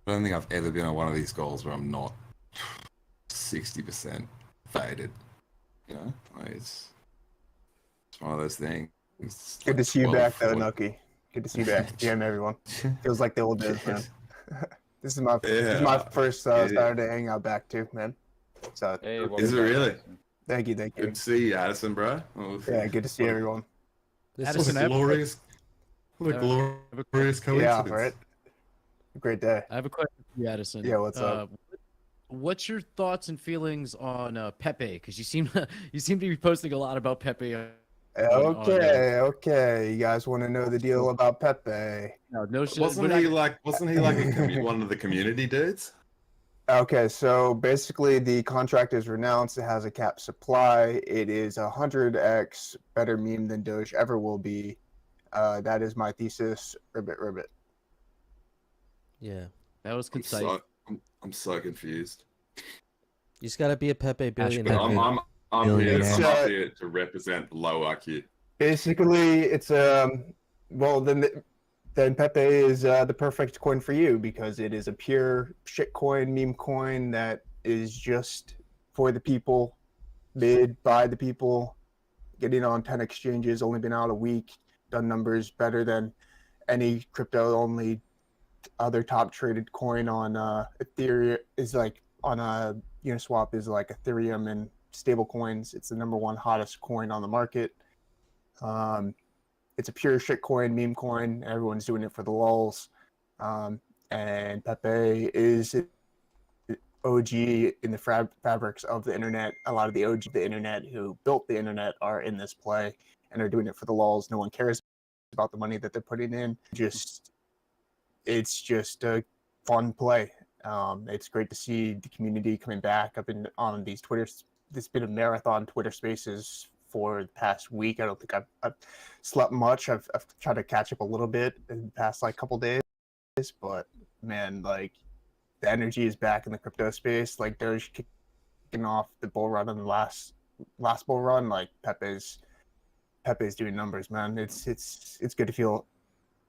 don't think I've ever been on one of these calls where I'm not 60% faded. You know, like it's one of those things. It's Good like to see you 12, back, though, 40. Nucky. Good to see you back. GM everyone. Feels like the old days, man. This is my first Saturday hangout back too, man. So Hey, Is welcome it back, really? Addison. thank you. Good to see you, Addison, bro. Oh, Yeah, good to see what a- everyone. This Addison, is I have a quick- glorious, what a I have a glorious Yeah, coincidence. right. Great day. I have a question for you, Addison. Yeah, what's up? What's your thoughts and feelings on Pepe? Because you seem you seem to be posting a lot about Pepe. Okay. You guys want to know the deal about Pepe? No shit. Wasn't he like one of the community dudes? Okay, so basically the contract is renounced. It has a cap supply. It is 100x better meme than Doge ever will be. That is my thesis. Ribbit, ribbit. yeah. That was I'm concise. so, I'm so confused. You just gotta be a Pepe But billionaire. I'm here It's, to represent low IQ. Basically, it's well then Pepe is the perfect coin for you because it is a pure shit coin, meme coin that is just for the people, made by the people, getting on 10 exchanges, only been out a week, done numbers better than any crypto only other top traded coin on Ethereum is like on a Uniswap is like Ethereum and stable coins. It's the number one hottest coin on the market. It's a pure shit coin, meme coin. Everyone's doing it for the lulz. And Pepe is OG in the fabrics of the internet. A lot of the OG of the internet who built the internet are in this play and are doing it for the lulz. No one cares about the money that they're putting in. It's just a fun play. It's great to see the community coming back. I've been on these It's been a marathon Twitter Spaces for the past week. I don't think I've slept much. I've tried to catch up a little bit in the past like couple days, but man, like the energy is back in the crypto space. Like Doge kicking off the bull run in the last bull run. Like Pepe's doing numbers, man. It's good to feel.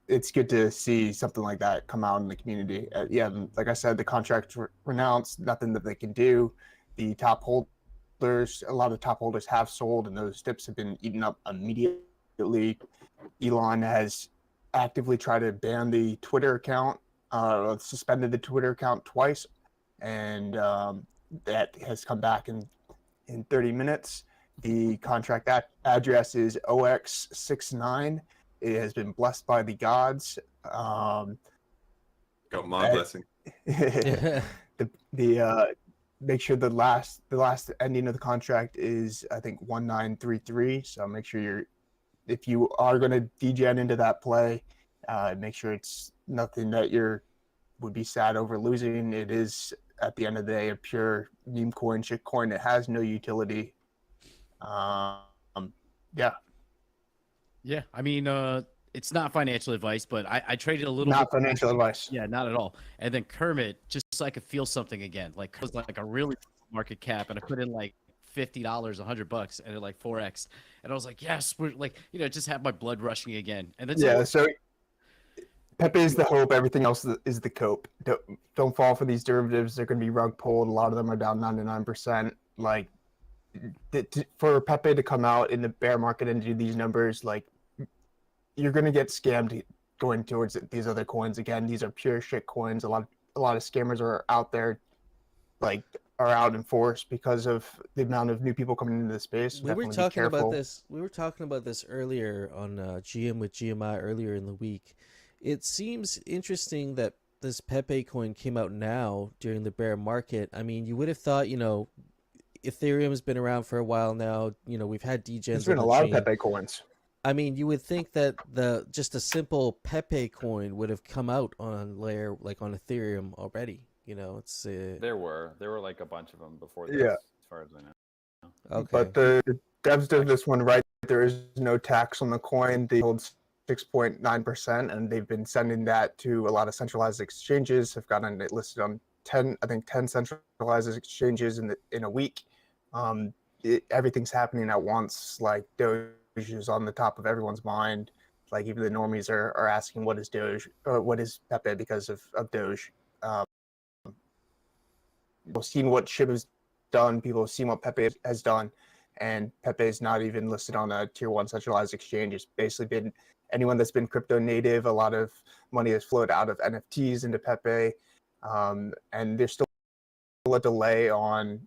It's good to see something like that come out in the community. Yeah, like I said, the contract renounced. Nothing that they can do. The top holders, a lot of the top holders have sold, and those dips have been eaten up immediately. Elon has actively tried to ban the Twitter account, suspended the Twitter account twice, and that has come back in 30 minutes. The contract address is OX69. It has been blessed by the gods. Got my blessing. Make sure the last ending of the contract is I think 1933. So make sure if you are going to degen into that play, make sure it's nothing that would be sad over losing. It is at the end of the day a pure meme coin, shit coin. It has no utility. Yeah. Yeah, I mean, it's not financial advice, but I traded a little. Not bit financial advice. Yeah, not at all. And then Kermit, just so I could feel something again, like it was like a really market cap, and I put in like $50, $100, and it like 4x, and I was like, yes, we're like, just have my blood rushing again. And then So Pepe is the hope. Everything else is the cope. Don't fall for these derivatives. They're going to be rug pulled. A lot of them are down 99%. Like for Pepe to come out in the bear market and do these numbers, like you're going to get scammed going towards these other coins. Again, these are pure shit coins. A lot of scammers are out there, like are out in force because of the amount of new people coming into the space. We were talking about this. We were talking about this earlier on GM with GMI earlier in the week. It seems interesting that this Pepe coin came out now during the bear market. I mean, you would have thought, Ethereum's been around for a while now. We've had degens. There's been a lot of Pepe coins. I mean, you would think that just a simple Pepe coin would have come out on layer like on Ethereum already. It's There were like a bunch of them before this, Yeah. as far as I know. okay. But the devs did this one right. There is no tax on the coin. They hold 6.9%, and they've been sending that to a lot of centralized exchanges. Have gotten it listed on 10 centralized exchanges in a week. Everything's happening at once. Like Doge is on the top of everyone's mind. Like even the normies are asking what is Doge or what is Pepe because of Doge. People have seen what Shib has done. People have seen what Pepe has done, and Pepe is not even listed on a tier 1 centralized exchange. It's basically been anyone that's been crypto native. A lot of money has flowed out of NFTs into Pepe, and there's still a delay on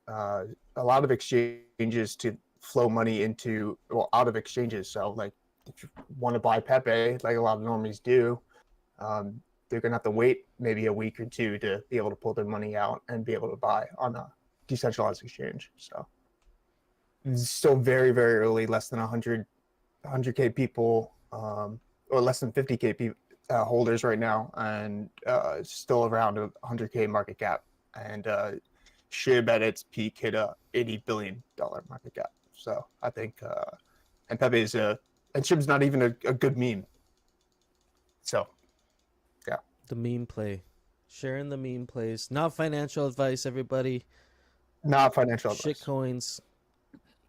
a lot of exchanges to flow money into, well, out of exchanges. So like if you want to buy Pepe, like a lot of normies do, they're gonna have to wait maybe a week or two to be able to pull their money out and be able to buy on a decentralized exchange. So it's still very, very early, less than 100K people, or less than 50K holders right now, and still around a 100K market cap. And Shib at its peak hit a $80 billion market cap. So I think, and Pepe is and Shib's not even a good meme. So, yeah. The meme play. Sharing the meme plays. Not financial advice, everybody. Not financial Shit advice. coins.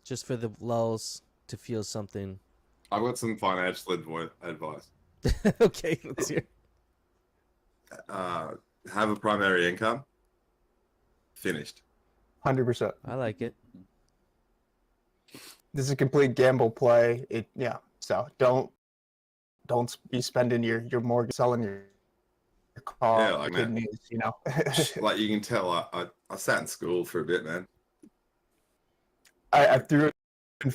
Just for the lulls to feel something. I've got some financial advice. Okay, let's hear. Have a primary income. Finished. 100%. I like it. This is a complete gamble play. So don't be spending your mortgage, selling your car, Yeah, like, man. kidneys, Like you can tell, I sat in school for a bit, man. I threw it in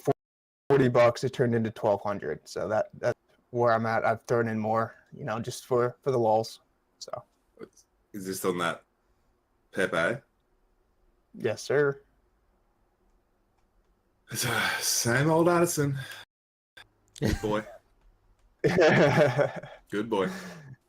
$40. It turned into 1,200. So that's where I'm at. I've thrown in more, just for the lulls. So Is this on that Pepe? yes, sir. It's same old Addison. Good boy. Good boy.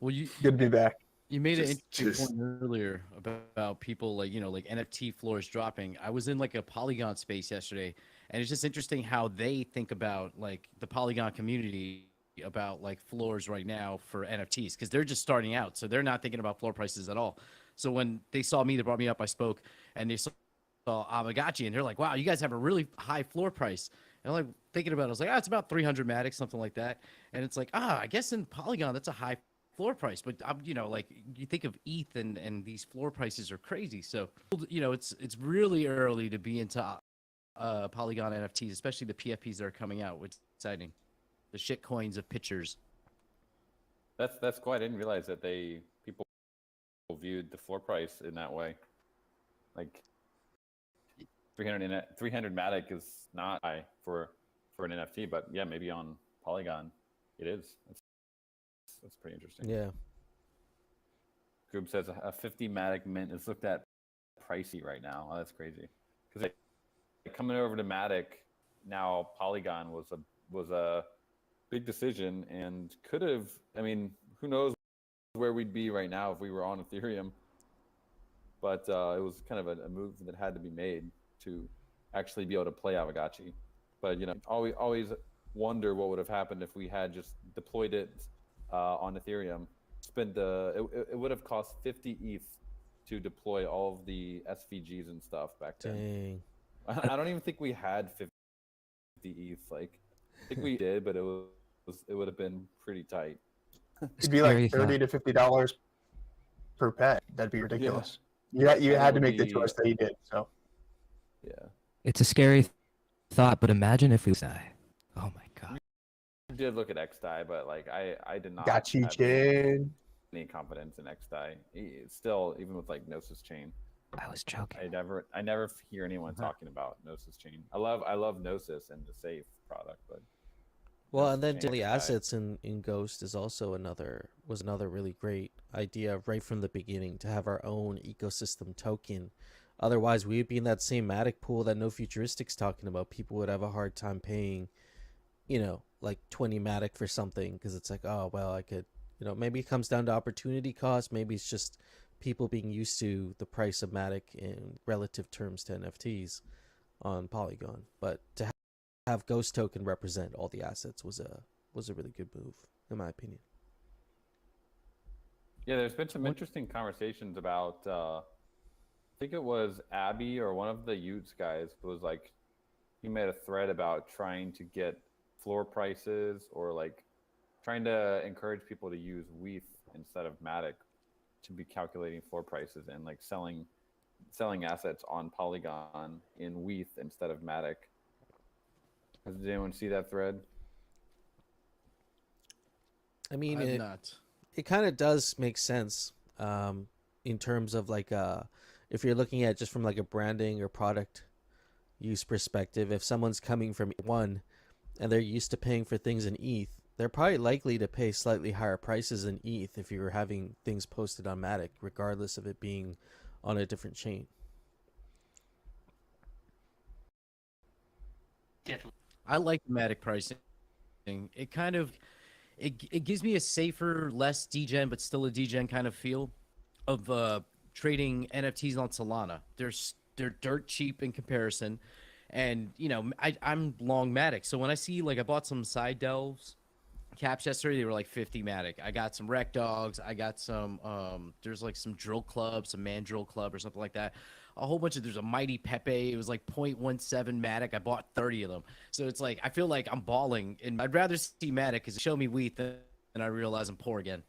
Well, Good to be back. you made an interesting Just- point earlier about people like NFT floors dropping. I was in like a Polygon space yesterday, and it's just interesting how they think about like the Polygon community about like floors right now for NFTs because they're just starting out, so they're not thinking about floor prices at all. So when they saw me, they brought me up. I spoke, and they saw Aavegotchi, and they're like, "Wow, you guys have a really high floor price." And I'm like thinking about it, I was like, it's about 300 Matic, something like that. And it's like, I guess in Polygon that's a high floor price, but like you think of ETH and these floor prices are crazy. So it's really early to be into Polygon NFTs, especially the PFPs that are coming out, which is exciting. The shit coins of pictures. That's cool. I didn't realize that people viewed the floor price in that way. Like 300 Matic is not high for an NFT, but yeah, maybe on Polygon it is. That's pretty interesting. Yeah. Group says a 50 Matic mint is looked at pricey right now. Oh, that's crazy. Because coming over to Matic now, Polygon was a big decision and could have. I mean, who knows where we'd be right now if we were on Ethereum. But it was kind of a move that had to be made to actually be able to play Aavegotchi. But always wonder what would have happened if we had just deployed it on Ethereum. It would have cost 50 ETH to deploy all of the SVGs and stuff back then. Dang. I don't even think we had 50 ETH. Like, I think we did, but it would have been pretty tight. It'd be like $30 to $50 per pet. That'd be ridiculous. Yeah, you had to make the choice that you did. So yeah, It's a scary thought, but imagine if we die. Oh my god. I did look at XDAI, but like I did not got you, have Chin. any confidence in XDAI. Still, even with like Gnosis Chain, I was joking. I never hear anyone talking about Gnosis Chain. I love Gnosis and the safe product, but Well, Gnosis and then Chain daily XDAI. assets in Ghost is also another really great idea right from the beginning to have our own ecosystem token. Otherwise, we'd be in that same Matic pool that No Futuristic's talking about. People would have a hard time paying, like 20 Matic for something because it's like, oh well, I could, maybe it comes down to opportunity cost. Maybe it's just people being used to the price of Matic in relative terms to NFTs on Polygon. But to have Ghost token represent all the assets was a really good move in my opinion. Yeah, there's been some interesting conversations about. I think it was Abby or one of the Utes guys was like, he made a thread about trying to get floor prices or like trying to encourage people to use WETH instead of Matic to be calculating floor prices and like selling selling assets on Polygon in WETH instead of Matic. Did anyone see that thread? I mean, I'm it not. it kind of does make sense in terms of like if you're looking at just from like a branding or product use perspective. If someone's coming from one and they're used to paying for things in ETH, they're probably likely to pay slightly higher prices in ETH if you were having things posted on Matic, regardless of it being on a different chain. Definitely. I like Matic pricing. It kind of it gives me a safer, less degen, but still a degen kind of feel of trading NFTs on Solana. They're dirt cheap in comparison, and you know I'm long Matic, so when I see like I bought some side delves caps yesterday, they were like 50 Matic. I got some Rec Dogs. I got some there's like some drill club, some man drill club or something like that. A whole bunch of there's a mighty Pepe. It was like 0.17 Matic. I bought 30 of them. So it's like I feel like I'm balling, and I'd rather see Matic because show me wheat than I realize I'm poor again.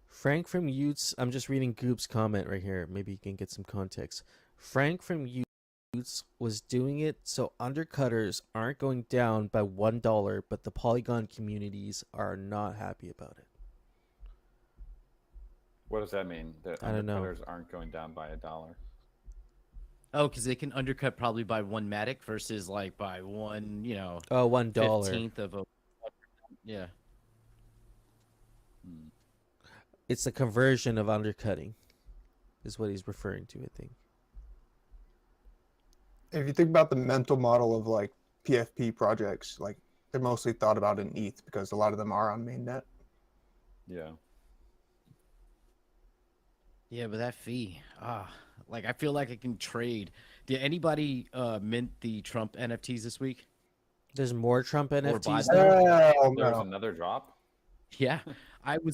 Frank from Utes, I'm just reading Goop's comment right here. Maybe you can get some context. Frank from Utes was doing it so undercutters aren't going down by $1, but the Polygon communities are not happy about it. What does that mean? The I don't know. undercutters aren't going down by $1. Oh, because they can undercut probably by one Matic versus like by one, you know, Oh, $1. 15th of a. Yeah. It's the conversion of undercutting, is what he's referring to, I think. If you think about the mental model of like PFP projects, like they're mostly thought about in ETH because a lot of them are on mainnet. Yeah. Yeah, but that fee, like I feel like I can trade. Did anybody mint the Trump NFTs this week? There's more Trump buy NFTs them. now? Hell There was no. another drop. Yeah,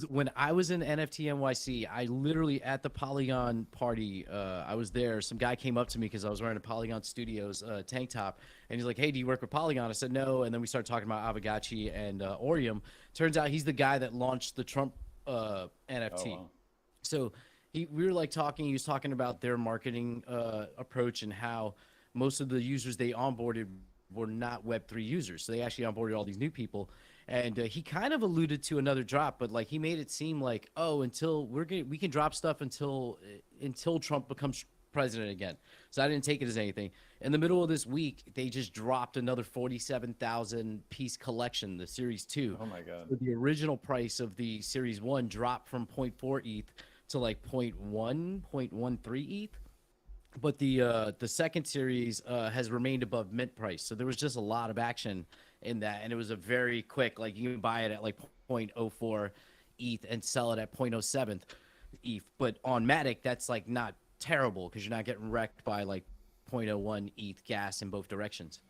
when I was in NFT NYC, I literally at the Polygon party, I was there. Some guy came up to me because I was wearing a Polygon Studios tank top, and he's like, "Hey, do you work with Polygon?" I said no, and then we started talking about Aavegotchi and Orium. Turns out he's the guy that launched the Trump NFT. Oh, wow. So we were like talking. He was talking about their marketing approach and how most of the users they onboarded were not Web3 users. So they actually onboarded all these new people. And he kind of alluded to another drop, but like he made it seem like, oh, until we can drop stuff until Trump becomes president again. So I didn't take it as anything. In the middle of this week, they just dropped another 47,000 piece collection, the Series 2. Oh my God. So the original price of the Series 1 dropped from 0.4 ETH to like 0.1, 0.13 ETH. But the second series has remained above mint price. So there was just a lot of action in that, and it was a very quick, like you can buy it at like 0.04 ETH and sell it at 0.07 ETH. But on Matic, that's like not terrible because you're not getting wrecked by like 0.01 ETH gas in both directions.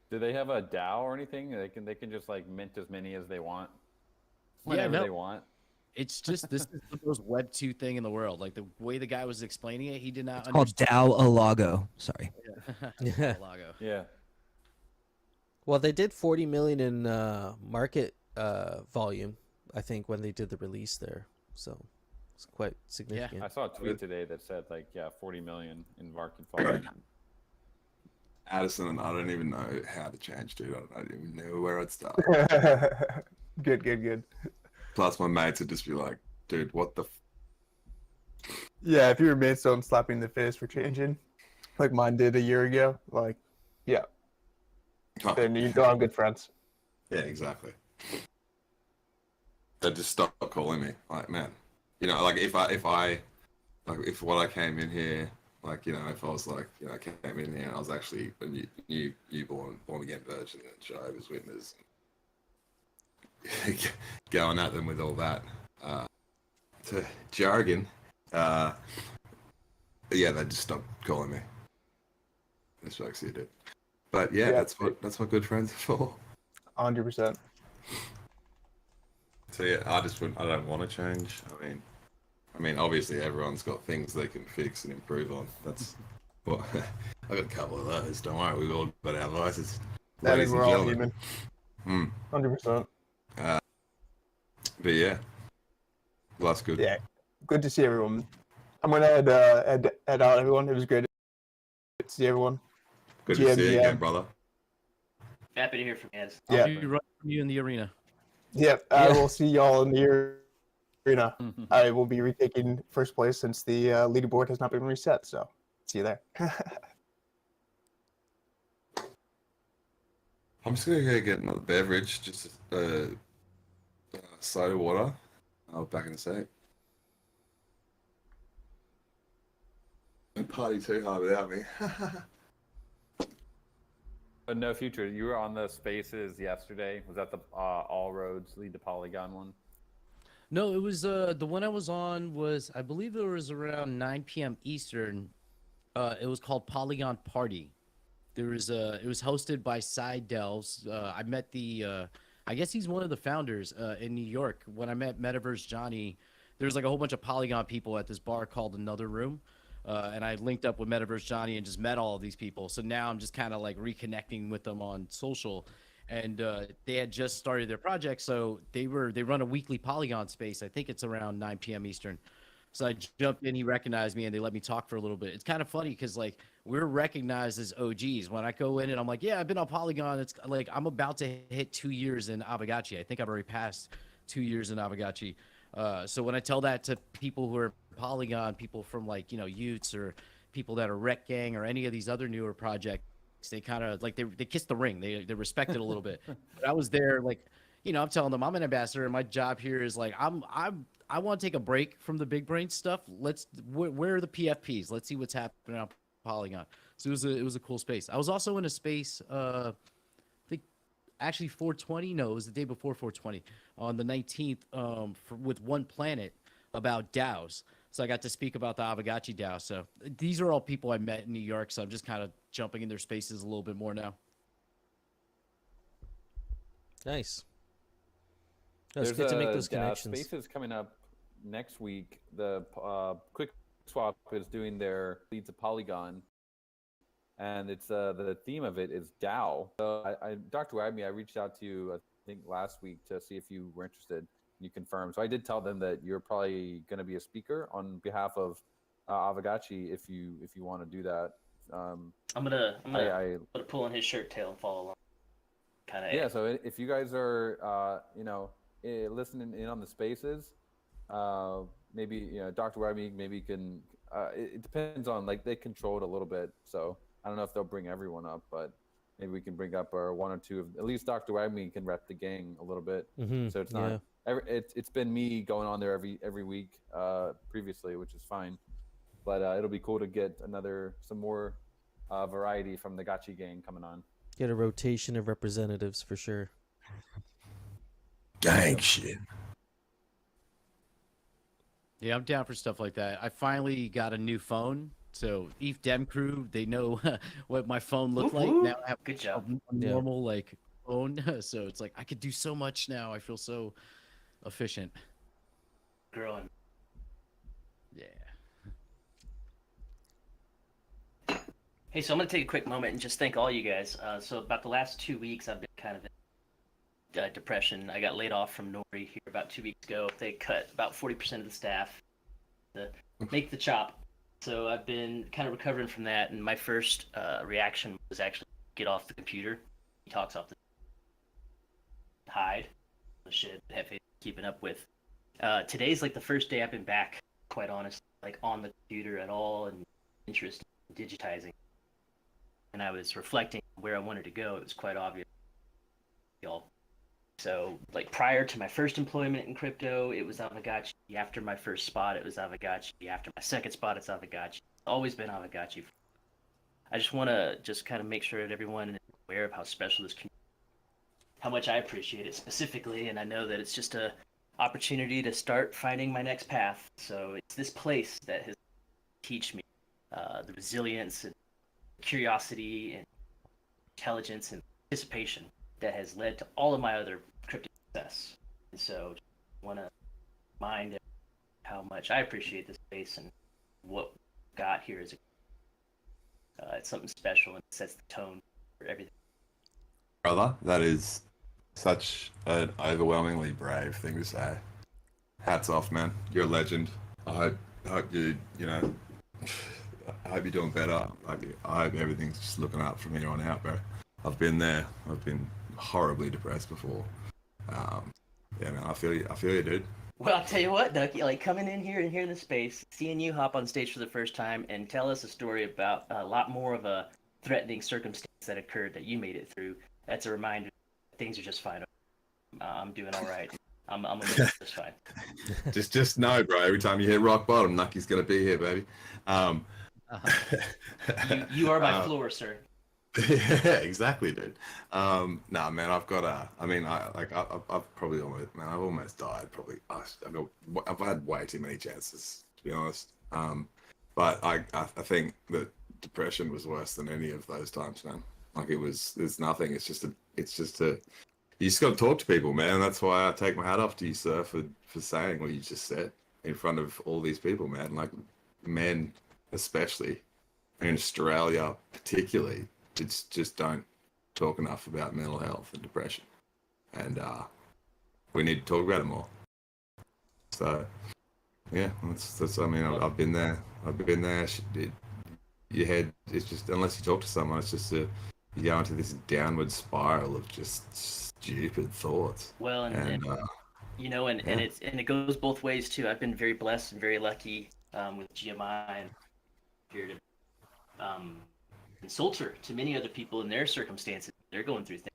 Do they have a DAO or anything? They can just like mint as many as they want Yeah, whenever no. they want. It's just this is the most Web 2 thing in the world. Like the way the guy was explaining it, he did not Called DAO Alago. Sorry. Yeah. Lago. Yeah. Well, they did 40 million in market volume, I think, when they did the release there. So it's quite significant. I saw a tweet today that said like 40 million in market volume. Addison, and I don't even know how to change, dude. I don't even know where I'd start. Good. Plus, my mates would just be like, dude, what the Yeah, if your mates don't slap you in the face for changing, like mine did a year ago, like, yeah, Oh, then you don't have good friends. yeah, exactly. They just stop calling me. Like, man, you know, like if what I came in here, like, you know, if I was like, you know, I came in here and I was actually a newborn, born again virgin and Jehovah's Witness, going at them with all that to jargon, yeah, they just stopped calling me. That's what actually did. But yeah, Yeah. that's what good friends are for. 100%. So yeah, I don't want to change. I mean, I mean, obviously everyone's got things they can fix and improve on. That's well, I got a couple of those. Don't worry, we've all got our vices, I ladies think and we're all gentlemen. human. Hmm. 100%. But yeah, well, that's good. Yeah. Good to see everyone. I'm gonna head out, everyone. It was great to see everyone. Good to see you again, GM. brother. Happy to hear from you guys. I'll Yeah. be right from you in the arena. Yep. I Yeah. will see y'all in the arena. I will be retaking first place since the leaderboard has not been reset. So see you there. I'm just gonna go get another beverage, just soda water. I'll be back in a sec. Don't party too hard without me. But no, Future, you were on the spaces yesterday. Was that the All Roads Lead to Polygon one? No, it was the one I was on was, I believe it was around 9 p.m. Eastern. It was called Polygon Party. It was hosted by Side Delves. I met I guess he's one of the founders in New York. When I met Metaverse Johnny, there's like a whole bunch of Polygon people at this bar called Another Room. And I linked up with Metaverse Johnny and just met all of these people. So now I'm just kind of like reconnecting with them on social. And they had just started their project, so they run a weekly Polygon space. I think it's around 9 p.m. Eastern. So I jumped in, he recognized me, and they let me talk for a little bit. It's kind of funny because like we're recognized as OGs. When I go in and I'm like, yeah, I've been on Polygon. It's like I'm about to hit 2 years in Aavegotchi. I think I've already passed 2 years in Aavegotchi. So when I tell that to people who are Polygon, people from like, Utes or people that are Rec Gang or any of these other newer projects, they kind of like they kiss the ring. They respect it a little bit. But I was there like, I'm telling them I'm an ambassador and my job here is like I want to take a break from the big brain stuff. Where are the PFPs? Let's see what's happening on Polygon. So it was a cool space. I was also in a space I think actually 420. No, it was the day before 420 on the 19th with One Planet about DAOs. So I got to speak about the Aavegotchi DAO. So these are all people I met in New York. So I'm just kind of jumping in their spaces a little bit more now. Nice. No, it's There's good to make a those connections. Spaces coming up next week. The Quick Swap is doing their Lead to Polygon, and it's the theme of it is DAO. So Dr. Wagme, I reached out to you I think last week to see if you were interested. You confirmed. So I did tell them that you're probably going to be a speaker on behalf of Aavegotchi if you want to do that. I'm gonna pull on his shirt tail and follow along. Kind of. Yeah. So if you guys are listening in on the spaces, maybe Dr. Wagme maybe can. It depends on like they control it a little bit. So I don't know if they'll bring everyone up, but maybe we can bring up one or two of at least Dr. Wagme can rep the gang a little bit. So it's not. Yeah. It's been me going on there every week previously, which is fine, but it'll be cool to get some more variety from the Gotchi gang coming on. Get a rotation of representatives for sure. Gang shit. Yeah, I'm down for stuff like that. I finally got a new phone. So ETH Dem crew, they know what my phone looked like. Now I have Good job. a normal like phone. So it's like I could do so much now. I feel so efficient. Growing. Yeah. Hey, so I'm going to take a quick moment and just thank all you guys. So about the last 2 weeks, I've been kind of in depression. I got laid off from Nori here about 2 weeks ago. They cut about 40% of the staff to make the chop. So I've been kind of recovering from that, and my first reaction was actually get off the computer. He talks off the hide the shit I have keeping up with. Today's like the first day I've been back, quite honestly, like on the computer at all and interested in digitizing. And I was reflecting where I wanted to go. It was quite obvious. So like prior to my first employment in crypto, it was Aavegotchi. After my first spot, it was Aavegotchi. After my second spot, it's Aavegotchi. It's always been Aavegotchi. I just want to just kind of make sure that everyone is aware of how special this community is, how much I appreciate it specifically, and I know that it's just a opportunity to start finding my next path. So it's this place that has taught me the resilience and curiosity and intelligence and participation that has led to all of my other crypto success. And so I want to remind how much I appreciate this space and what got here is it's something special and it sets the tone for everything. Brother, that is such an overwhelmingly brave thing to say. Hats off, man. You're a legend. I hope you know, I hope you're doing better. Like, I hope everything's just looking up from here on out, bro. I've been there. I've been horribly depressed before. Yeah, man, I feel you, dude. Well, I'll tell you what, Ducky, like coming in here and hearing the space, seeing you hop on stage for the first time and tell us a story about a lot more of a threatening circumstance that occurred that you made it through, that's a reminder that things are just fine. I'm doing all right. I'm gonna make it just fine. just know, bro. Every time you hit rock bottom, Nucky's gonna be here, baby. You are my floor, sir. Yeah, exactly, dude. Nah, man, I've probably almost, man, I've almost died. Probably, I've had way too many chances, to be honest. But I think that depression was worse than any of those times, man. Like there's nothing. It's just you just got to talk to people, man. That's why I take my hat off to you, sir, for saying what you just said in front of all these people, man. Like men, especially, in Australia, particularly. It's just don't talk enough about mental health and depression, and we need to talk about it more. So, yeah, that's. I mean, I've been there. Your head is just, unless you talk to someone, it's just you go into this downward spiral of just stupid thoughts. Well, and you know, and it goes both ways too. I've been very blessed and very lucky with GMI and here to consulter to many other people in their circumstances. They're going through things.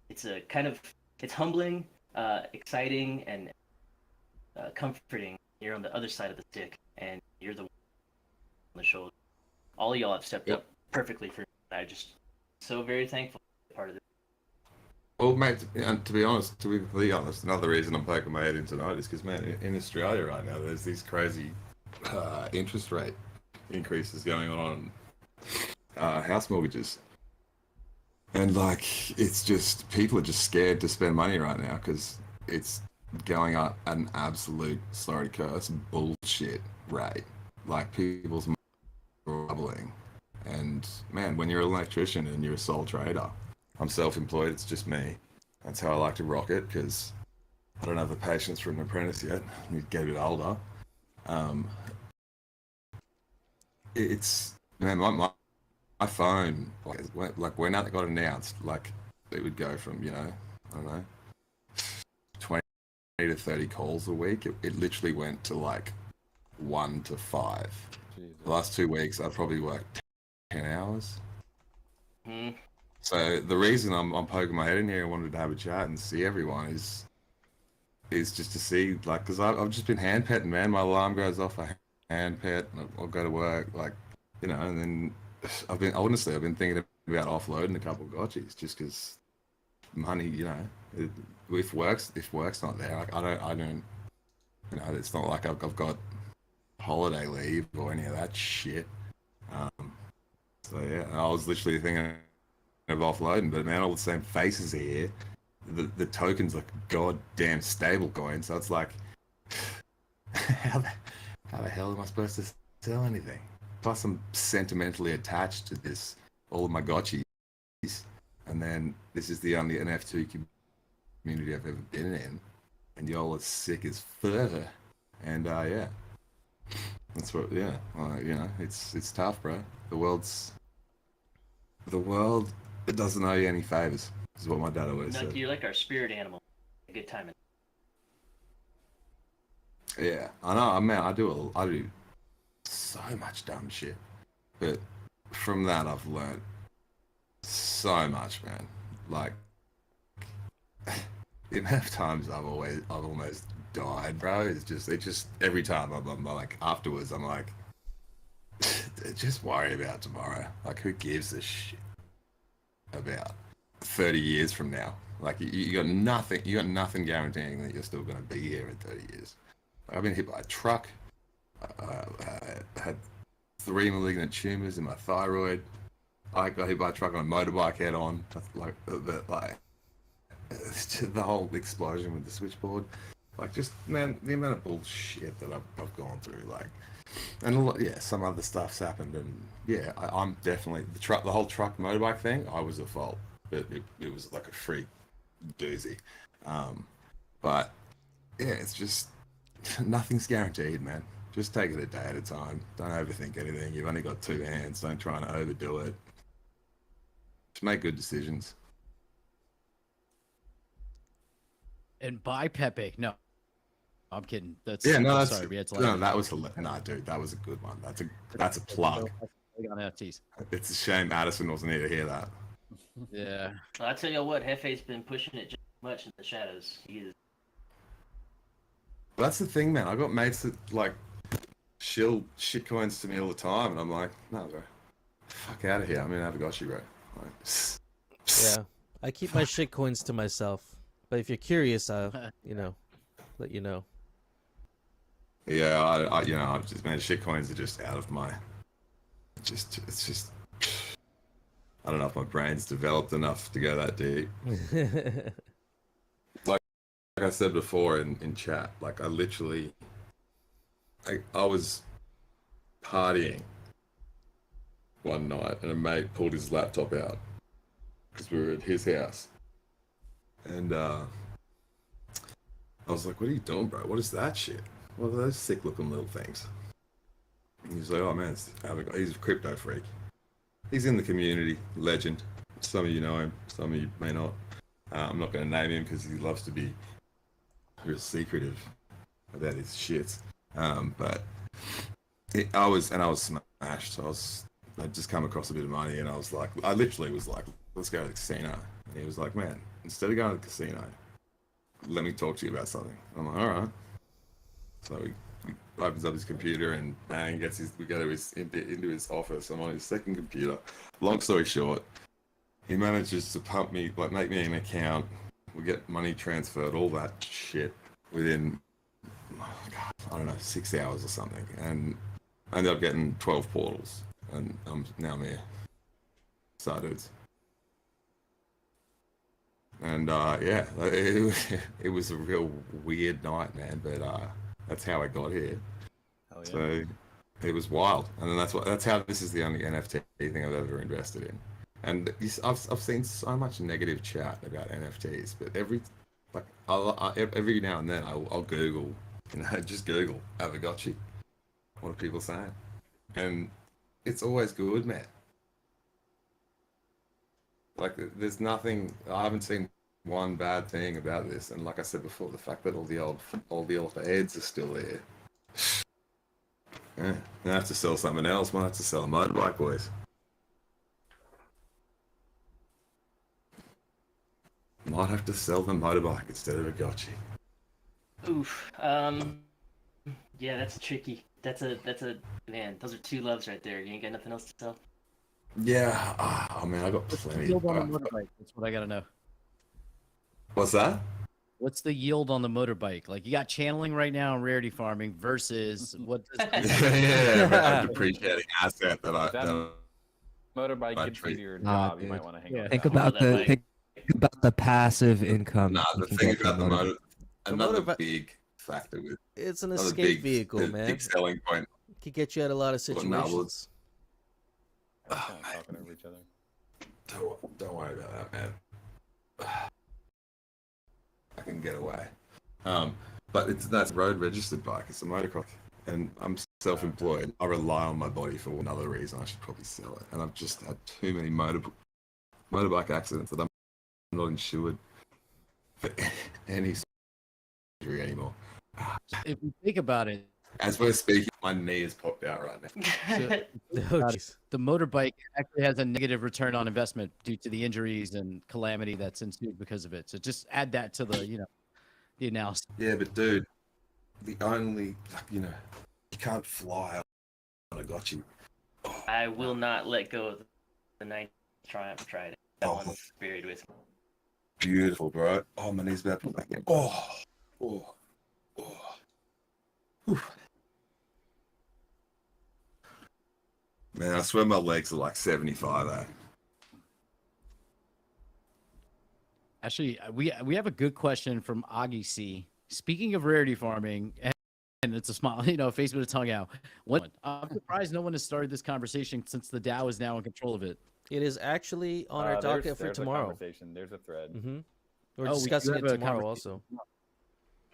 It's it's humbling, exciting, and comforting. You're on the other side of the stick, and you're the one on the shoulder. All of y'all have stepped up perfectly for me. I'm just so very thankful to be part of this. Well, mate, and to be honest, another reason I'm poking my head in tonight is because, man, in Australia right now, there's these crazy interest rate increases going on house mortgages, and like it's just people are just scared to spend money right now because it's going up at an absolute, sorry to curse, bullshit rate. Like people's money are doubling, and man, when you're an electrician and you're a sole trader, I'm self-employed, it's just me. That's how I like to rock it because I don't have the patience for an apprentice yet. I need to get a bit older. It's, man, my phone, like when that got announced, like it would go from, you know, I don't know, 20 to 30 calls a week. It literally went to like 1 to 5. Jesus. The last 2 weeks, I've probably worked 10 hours. Mm. So the reason I'm poking my head in here and wanted to have a chat and see everyone is just to see, like, because I've just been hand petting, man. My alarm goes off, I hand pet, and I'll go to work, like, you know, and then I've been thinking about offloading a couple of gotchis just because money, you know, if work's not there, like, I don't, you know, it's not like I've got holiday leave or any of that shit. So yeah, I was literally thinking of offloading, but man, all the same faces here. The token's like goddamn stable coin, so it's like, how the hell am I supposed to sell anything? Plus, I'm sentimentally attached to this, all of my gotchis, and then this is the only NF2 community I've ever been in, and y'all are sick as fur, and yeah, that's what, yeah, you know, it's tough, bro. The world, it doesn't owe you any favors, is what my dad always said. You're like our spirit animal. A good time. Yeah, I know, man, I do so much dumb shit, but from that I've learned so much, man. Like the amount of times I've almost died, bro. It's just every time I'm like, afterwards I'm like, just worry about tomorrow. Like, who gives a shit about 30 years from now? Like, you got nothing guaranteeing that you're still gonna be here in 30 years. I've been hit by a truck. I had 3 malignant tumors in my thyroid. I got hit by a truck on a motorbike head on. Like the whole explosion with the switchboard. Like, just man, the amount of bullshit that I've gone through, like, and a lot, yeah, some other stuff's happened, and yeah, I'm definitely the whole truck motorbike thing. I was at fault, but it was like a freak doozy. But yeah, it's just nothing's guaranteed, man. Just take it a day at a time. Don't overthink anything. You've only got 2 hands. Don't try and overdo it. Just make good decisions. And buy Pepe. No, I'm kidding. That's Yeah, no, that's sorry. We had to no, that was nah, dude, that was a good one. That's a plug. on NFTs. It's a shame Addison wasn't here to hear that. Yeah. I tell you what, Hefe's been pushing it just much in the shadows. He is. That's the thing, man. I got mates that like shill shit coins to me all the time, and I'm like, no, bro, fuck out of here. I'm in Aavegotchi, bro. Like, Yeah, I keep my shit coins to myself. But if you're curious, I'll let you know. Yeah, I you know, I've just man, shit coins are just out of my. It's just. I don't know if my brain's developed enough to go that deep. Like I said before in chat, like I literally, I was partying one night and a mate pulled his laptop out because we were at his house, and I was like, "What are you doing, bro? What is that shit? What are those sick-looking little things?" And he's like, "Oh man, he's a crypto freak. He's in the community, legend. Some of you know him, some of you may not. I'm not going to name him because he loves to be real secretive about his shit. But I was smashed. I'd just come across a bit of money, and I literally was like, let's go to the casino. And he was like, man, instead of going to the casino, let me talk to you about something. I'm like, all right. So he opens up his computer and bang, we go into his office. I'm on his second computer. Long story short, he manages to pump me, like make me an account. We get money transferred, all that shit within, I don't know, 6 hours or something. And I ended up getting 12 portals, and now I'm here. Started. And yeah, it was a real weird night, man. But that's how I got here. Oh, yeah. So it was wild, and then that's how this is the only NFT thing I've ever invested in. And I've seen so much negative chat about NFTs, but every now and then I'll Google, just Google Aavegotchi. What are people saying? And it's always good, man. Like there's nothing. I haven't seen one bad thing about this, and like I said before, the fact that all the old heads are still there. Yeah, I have to sell something else. Might have to sell a motorbike, boys. Might have to sell the motorbike instead of a gotchi. Oof. Yeah, that's tricky. That's a man. Those are two loves right there. You ain't got nothing else to sell. Yeah, I mean, I got plenty. Yield on the motorbike. That's what I gotta know. What's that? What's the yield on the motorbike? Like you got channeling right now and rarity farming versus what? Yeah, a depreciating asset that Motorbike I gets you treat- to your Nah, job. You dude. might want to hang Yeah. on. Think to that about one. think about the passive income. Nah, you the can thing get about from motor- another motorbike- big factor with It's an another escape vehicle, man. big selling point. It could get you out of a lot of Well, no, well, situations. We're kind of talking over each other. Don't worry about that, man. I can get away. But that's a road registered bike. It's a motocross, and I'm self-employed. I rely on my body for another reason. I should probably sell it. And I've just had too many motorbike accidents that I'm not insured for any surgery anymore. If you think about it, As we're speaking, my knee is popped out right now. Oh, jeez. the motorbike actually has a negative return on investment due to the injuries and calamity that's ensued because of it. So just add that to the the analysis. Yeah, but dude, the only you can't fly on a gotchi. I will not let go of the 90 Triumph Trident. That Oh. one's buried with me. Beautiful, bro. Oh, my knee's about to back in. Oh. Whew. Man, I swear my legs are like 75, eh? Actually, we have a good question from Augie C. Speaking of rarity farming, and it's a small, face with a tongue out. I'm surprised no one has started this conversation since the DAO is now in control of it. It is actually on our There's, docket for there's a tomorrow. conversation. There's a thread. Mm-hmm. We're Oh, we do discussing have it a tomorrow conversation. also.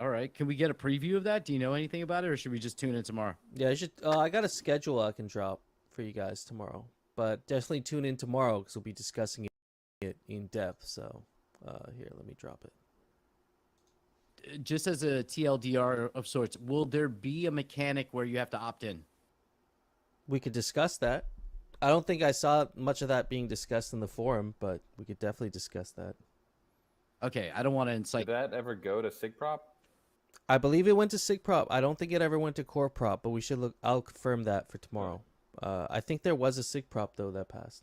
All right. Can we get a preview of that? Do you know anything about it, or should we just tune in tomorrow? Yeah, I should. I got a schedule I can drop for you guys tomorrow, but definitely tune in tomorrow because we'll be discussing it in depth. So, here, let me drop it. Just as a TLDR of sorts, will there be a mechanic where you have to opt in? We could discuss that. I don't think I saw much of that being discussed in the forum, but we could definitely discuss that. Okay, I don't want to Did incite. that ever go to SIGProp? I believe it went to SIGProp. I don't think it ever went to Core Prop, but we should look. I'll confirm that for tomorrow. I think there was a SIGProp though that passed.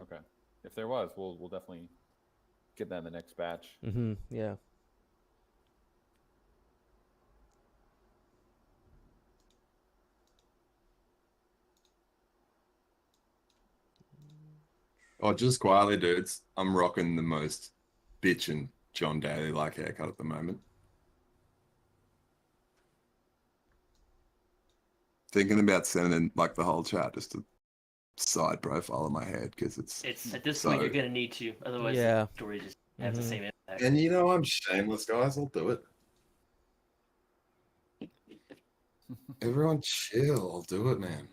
Okay. If there was, we'll definitely get that in the next batch. Mm-hmm. Yeah. Oh, just quietly, dudes. I'm rocking the most bitchin' John Daly like haircut at the moment. Thinking about sending like the whole chat just a side profile of my head because it's At this so... point you're gonna need to, otherwise Yeah. the story just has the same impact. And you know I'm shameless, guys. I'll do it. Everyone chill. I'll do it, man.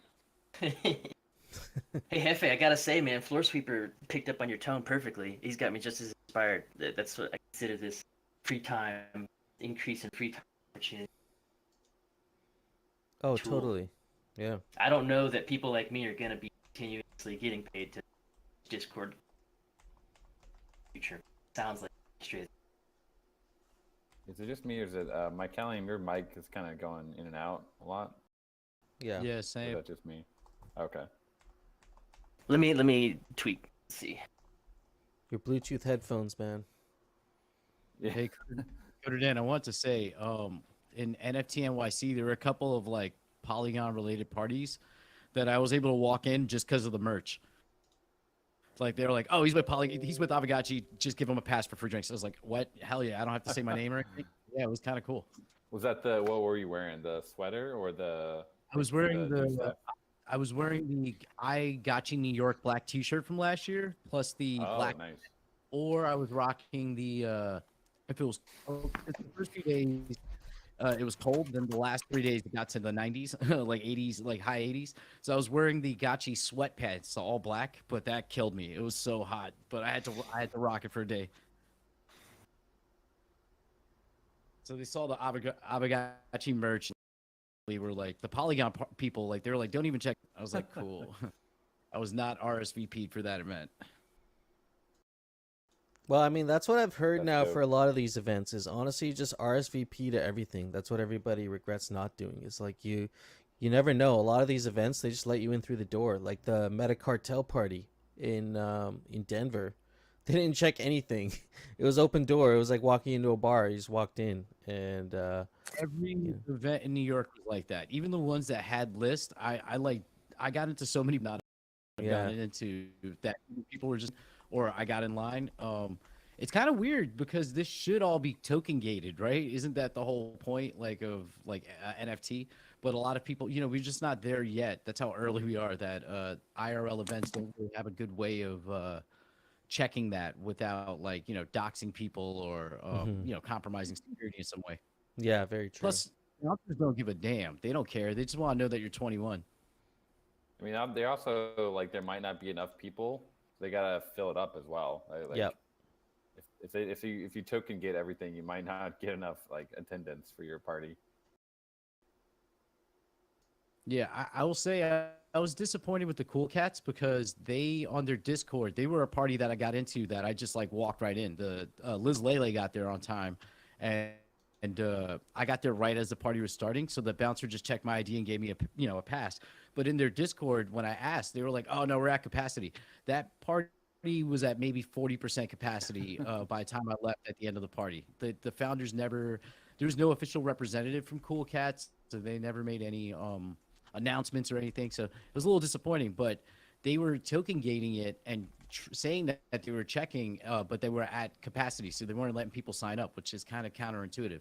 Hey Hefe, I gotta say, man, Floor Sweeper picked up on your tone perfectly. He's got me just as inspired. That's what I consider this free time increase in free time opportunity. Oh, Tool. totally. Yeah. I don't know that people like me are gonna be continuously getting paid to Discord. Future sounds like straight. Is it just me, or is it my Callium? Your mic is kind of going in and out a lot. Yeah. Yeah, Or is same. that just me? Okay. Let me tweak. Let's see. Your Bluetooth headphones, man. Yeah. Hey, Coder Dan, I want to say, in NFT NYC, there were a couple of like Polygon related parties that I was able to walk in just because of the merch. Like they were like, "Oh, he's with Aavegotchi. Just give him a pass for free drinks." I was like, "What? Hell yeah! I don't have to say my name or anything." Yeah, it was kind of cool. Was that what were you wearing? The sweater or the? I was wearing new stuff? I was wearing the I Got You New York black T-shirt from last year, plus the Oh, black, nice. or I was rocking the if it was the first few days, it was cold. Then the last 3 days it got to the 90s, like 80s, like high 80s. So I was wearing the Gotchi sweatpants, so all black, but that killed me. It was so hot, but I had to rock it for a day. So they saw the Aavegotchi merch. We were like the Polygon people, like they were like, "Don't even check." I was like, "Cool." I was not RSVP'd for that event. Well, I mean, that's what I've heard That's now dope. for a lot of these events is honestly just RSVP to everything. That's what everybody regrets not doing. It's like you never know. A lot of these events, they just let you in through the door. Like the Meta Cartel party in Denver. They didn't check anything. It was open door. It was like walking into a bar. You just walked in and Every event in New York was like that. Even the ones that had lists, I got into so many not gotten into that people were just, or I got in line. It's kind of weird because this should all be token gated, right? Isn't that the whole point, like of like NFT? But a lot of people, we're just not there yet. That's how early we are. That IRL events don't really have a good way of checking that without like doxing people or compromising security in some way. yeah, very true. Plus, sponsors don't give a damn. They don't care. They just want to know that you're 21. I mean, they also like there might not be enough people. They gotta fill it up as well. Right? Like, Yep. If you token get everything, you might not get enough like attendance for your party. Yeah, I will say I was disappointed with the Cool Cats because they on their Discord they were a party that I got into that I just like walked right in. The Liz Lele got there on time, and I got there right as the party was starting. So the bouncer just checked my ID and gave me a pass. But in their Discord, when I asked, they were like, "Oh no, we're at capacity." That party was at maybe 40% capacity by the time I left at the end of the party. The founders never. There was no official representative from Cool Cats, so they never made any announcements or anything. So it was a little disappointing, but they were token gating it and saying that they were checking, but they were at capacity, so they weren't letting people sign up, which is kind of counterintuitive.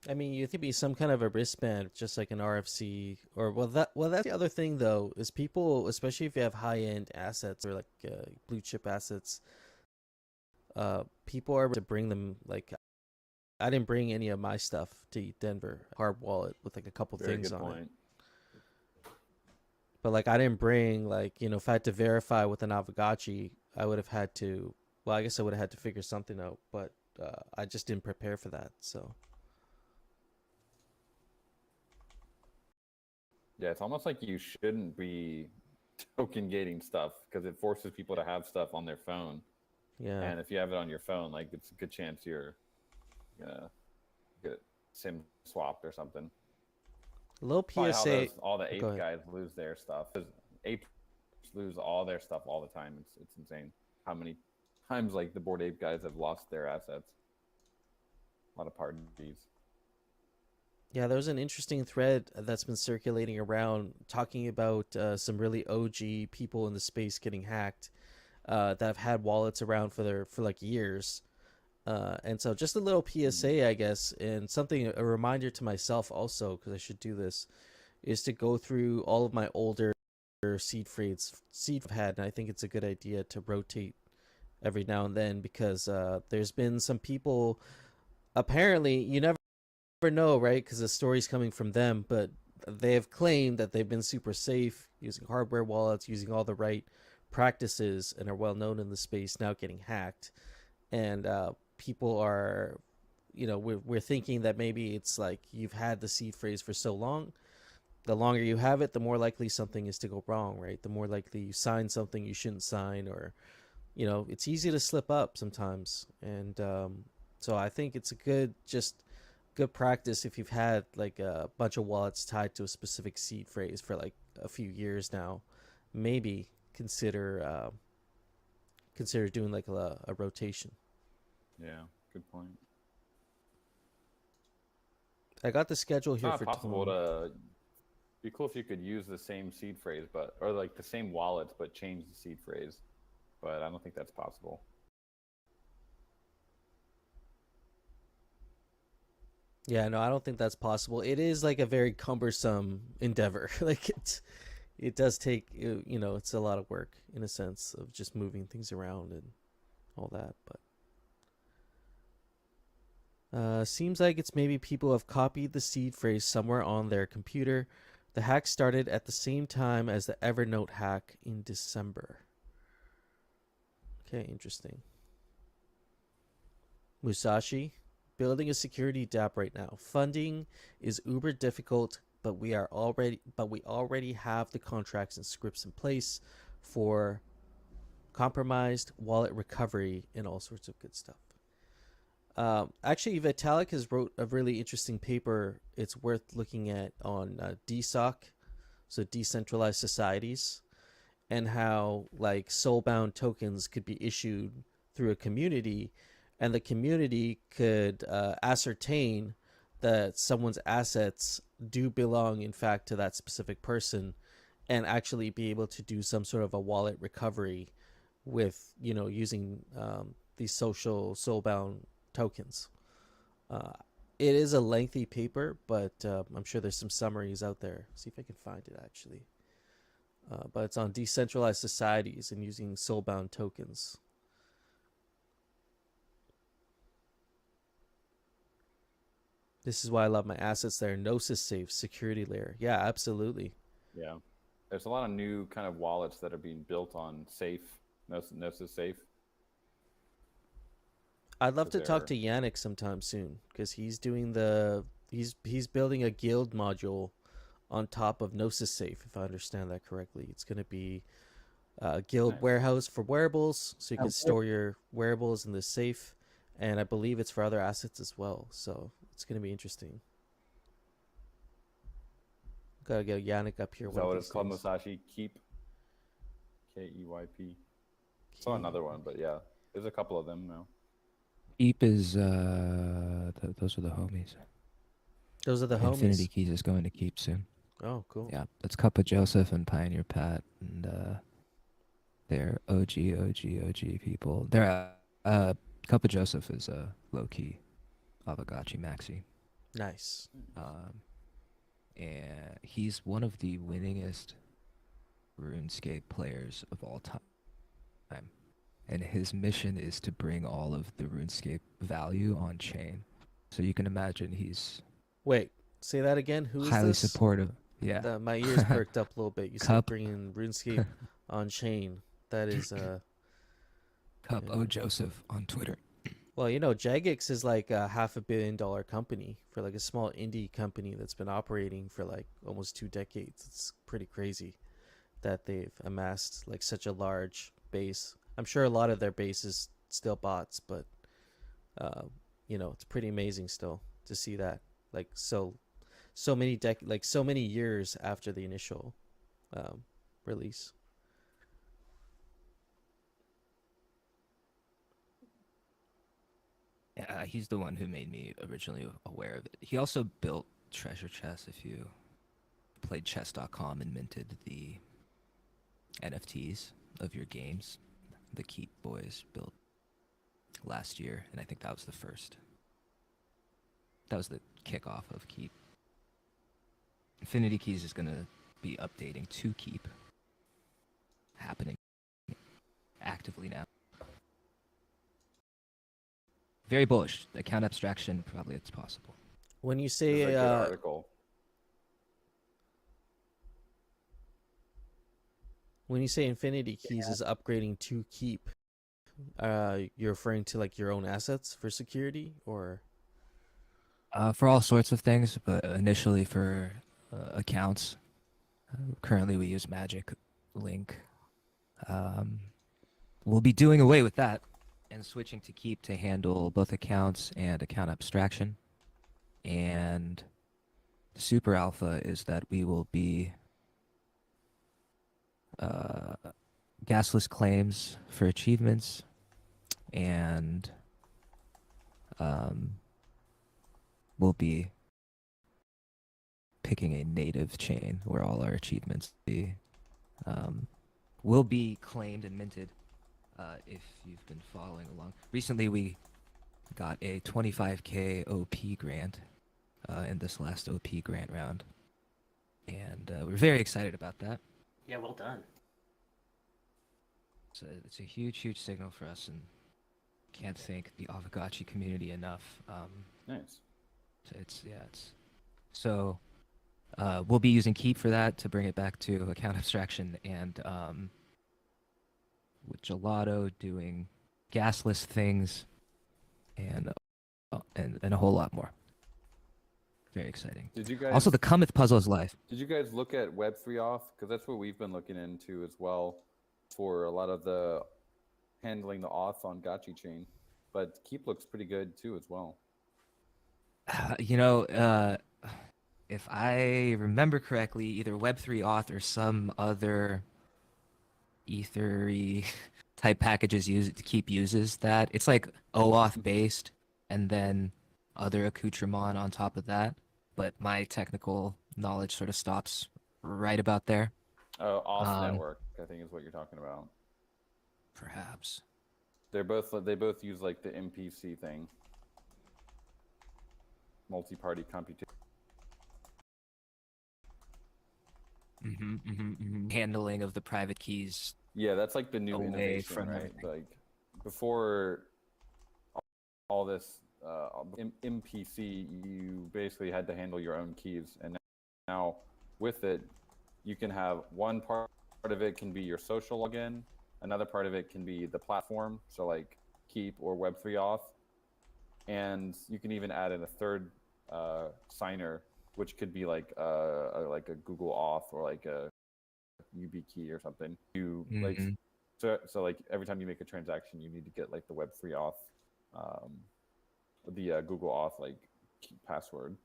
I mean, you think be some kind of a wristband, just like an RFC, or that's the other thing though, is people, especially if you have high end assets or like blue chip assets, people are able to bring them. Like, I didn't bring any of my stuff to Denver, hard wallet with like a couple Very things good on it. point. But like, I didn't bring, like, if I had to verify with an Aavegotchi, I would have had to. Well, I guess I would have had to figure something out, but I just didn't prepare for that. So. Yeah, it's almost like you shouldn't be token gating stuff because it forces people to have stuff on their phone. Yeah. And if you have it on your phone, like it's a good chance you're gonna get SIM swapped or something. A little Probably how PSA. all the Go ape ahead. guys lose their stuff. 'Cause apes lose all their stuff all the time. It's insane how many times like the Bored Ape guys have lost their assets. A lot of parties. Yeah, there was an interesting thread that's been circulating around talking about some really OG people in the space getting hacked that have had wallets around for like years. And so just a little PSA, I guess, and something, a reminder to myself also, because I should do this, is to go through all of my older seed I've had, and I think it's a good idea to rotate every now and then because there's been some people, apparently, you never know, right? Because the story's coming from them, but they have claimed that they've been super safe using hardware wallets, using all the right practices, and are well known in the space, now getting hacked. And people are, we're thinking that maybe it's like you've had the seed phrase for so long. The longer you have it, the more likely something is to go wrong, right? The more likely you sign something you shouldn't sign, or, it's easy to slip up sometimes. And so I think it's a good practice if you've had like a bunch of wallets tied to a specific seed phrase for like a few years now. Maybe consider doing like a rotation. Yeah, good point. I got the schedule It's here not for possible tomorrow. to be cool if you could use the same seed phrase, but or like the same wallets, but change the seed phrase. But I don't think that's possible. Yeah, no, I don't think that's possible. It is like a very cumbersome endeavor. Like it does take, it's a lot of work in a sense of just moving things around and all that. But seems like it's maybe people have copied the seed phrase somewhere on their computer. The hack started at the same time as the Evernote hack in December. Okay, interesting. Musashi, building a security dApp right now. Funding is uber difficult, but we already have the contracts and scripts in place for compromised wallet recovery and all sorts of good stuff. Actually, Vitalik has wrote a really interesting paper. It's worth looking at on DSOC, so decentralized societies, and how like soulbound tokens could be issued through a community, and the community could ascertain that someone's assets do belong, in fact, to that specific person, and actually be able to do some sort of a wallet recovery with, using these social soulbound tokens. It is a lengthy paper, but I'm sure there's some summaries out there. See if I can find it actually. But it's on decentralized societies and using soulbound tokens. This is why I love my assets that are Gnosis safe, security layer. Yeah, absolutely. Yeah, there's a lot of new kind of wallets that are being built on safe, Gnosis safe. I'd love to talk to Yannick sometime soon because he's doing he's building a guild module on top of Gnosis Safe, if I understand that correctly. It's going to be a guild Nice. warehouse for wearables, so you can store your wearables in the safe, and I believe it's for other assets as well. So it's going to be interesting. Gotta get Yannick up here. Is that what it's called? Musashi Keep. KEYP. Saw another one, but yeah, there's a couple of them now. Eep is those are the homies. Those are the Infinity homies. Keys is going to keep soon. Oh, cool. Yeah, that's Cup of Joseph and Pioneer Pat, and they're OG people. They're Cup of Joseph is a low key Aavegotchi maxi, Nice. um, and he's one of the winningest RuneScape players of all time. And his mission is to bring all of the RuneScape value on chain. So you can imagine he's Wait, say that again. Who is highly this? supportive. Yeah. My ears perked up a little bit. You said Cup. bringing RuneScape on chain. That is Cup yeah. O Joseph on Twitter. Well, you know, Jagex is like a $500 million company for like a small indie company that's been operating for like almost 2 decades. It's pretty crazy that they've amassed like such a large base. I'm sure a lot of their base is still bots, but uh, you know, it's pretty amazing still to see that like so many like so many years after the initial release. Yeah, he's the one who made me originally aware of it. He also built Treasure Chest. If you played chess.com and minted the NFTs of your games, the Keep Boys built last year, and I think that was the first. That was the kickoff of Keep. Infinity Keys is going to be updating to Keep, happening actively now. Very bullish. Account abstraction, probably it's possible. When you This say is a good article. when you say Infinity Keys is upgrading to Keep, you're referring to like your own assets for security, or For all sorts of things, but initially for accounts. Currently, we use Magic Link. We'll be doing away with that and switching to Keep to handle both accounts and account abstraction. And Super Alpha is that we will be gasless claims for achievements, and we'll be picking a native chain where all our achievements will be claimed and minted. If you've been following along, recently we got a 25k OP grant in this last OP grant round, and we're very excited about that. Yeah, well done. So it's a huge signal for us, and can't thank the Aavegotchi community enough. Nice. So we'll be using Keep for that to bring it back to account abstraction, and with Gelato doing gasless things, and a whole lot more. Very exciting. Did you guys Also, the Cometh puzzle is live. Did you guys look at Web3 auth? Because that's what we've been looking into as well for a lot of the handling the auth on Gotchi chain. But Keep looks pretty good too as well. If I remember correctly, either Web3 auth or some other Ethery type packages Keep uses that. It's like OAuth based, and then other accoutrement on top of that. But my technical knowledge sort of stops right about there. Oh, Auth Network, I think is what you're talking about. Perhaps. They both use like the MPC thing. Multi-party computation. Handling of the private keys. Yeah, that's like the new Away innovation, from right? everything. Like before all this MPC, you basically had to handle your own keys, and now with it, you can have one part of it can be your social login, another part of it can be the platform, so like Keep or Web3 Auth, and you can even add in a third signer, which could be like a Google Auth or like a YubiKey or something. You like so like every time you make a transaction, you need to get like the Web3 Auth, the Google Auth like key password,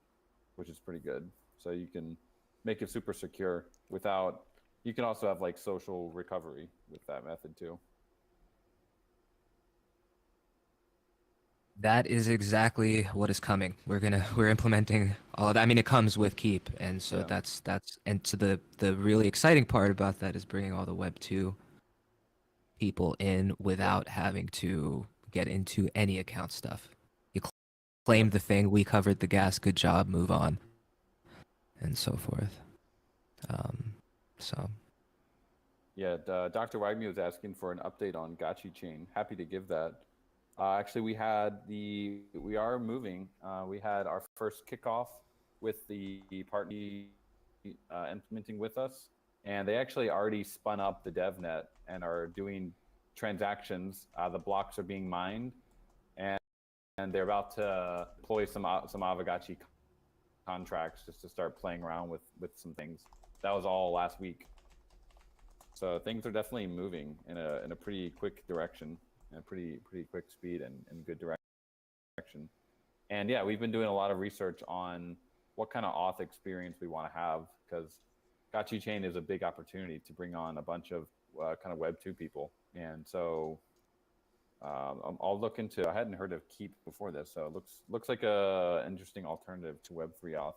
which is pretty good. So you can make it super secure without. You can also have like social recovery with that method too. That is exactly what is coming. We're implementing all of that. I mean, it comes with Keep, and so Yeah. that's and so the really exciting part about that is bringing all the Web 2 people in without having to get into any account stuff. You claim the thing, we covered the gas, good job, move on, and so forth. So Yeah, Dr. Wagner was asking for an update on Gotchi Chain. Happy to give that. Actually, we are moving. We had our first kickoff with the party implementing with us, and they actually already spun up the DevNet and are doing transactions. The blocks are being mined, and they're about to deploy some Aavegotchi contracts just to start playing around with some things. That was all last week. So things are definitely moving in a pretty quick direction, and a pretty quick speed and good direction. And yeah, we've been doing a lot of research on what kind of auth experience we want to have, because Gotchi Chain is a big opportunity to bring on a bunch of kind of Web 2 people. And so I'll look into. I hadn't heard of Keep before this, so it looks like a interesting alternative to Web3 auth.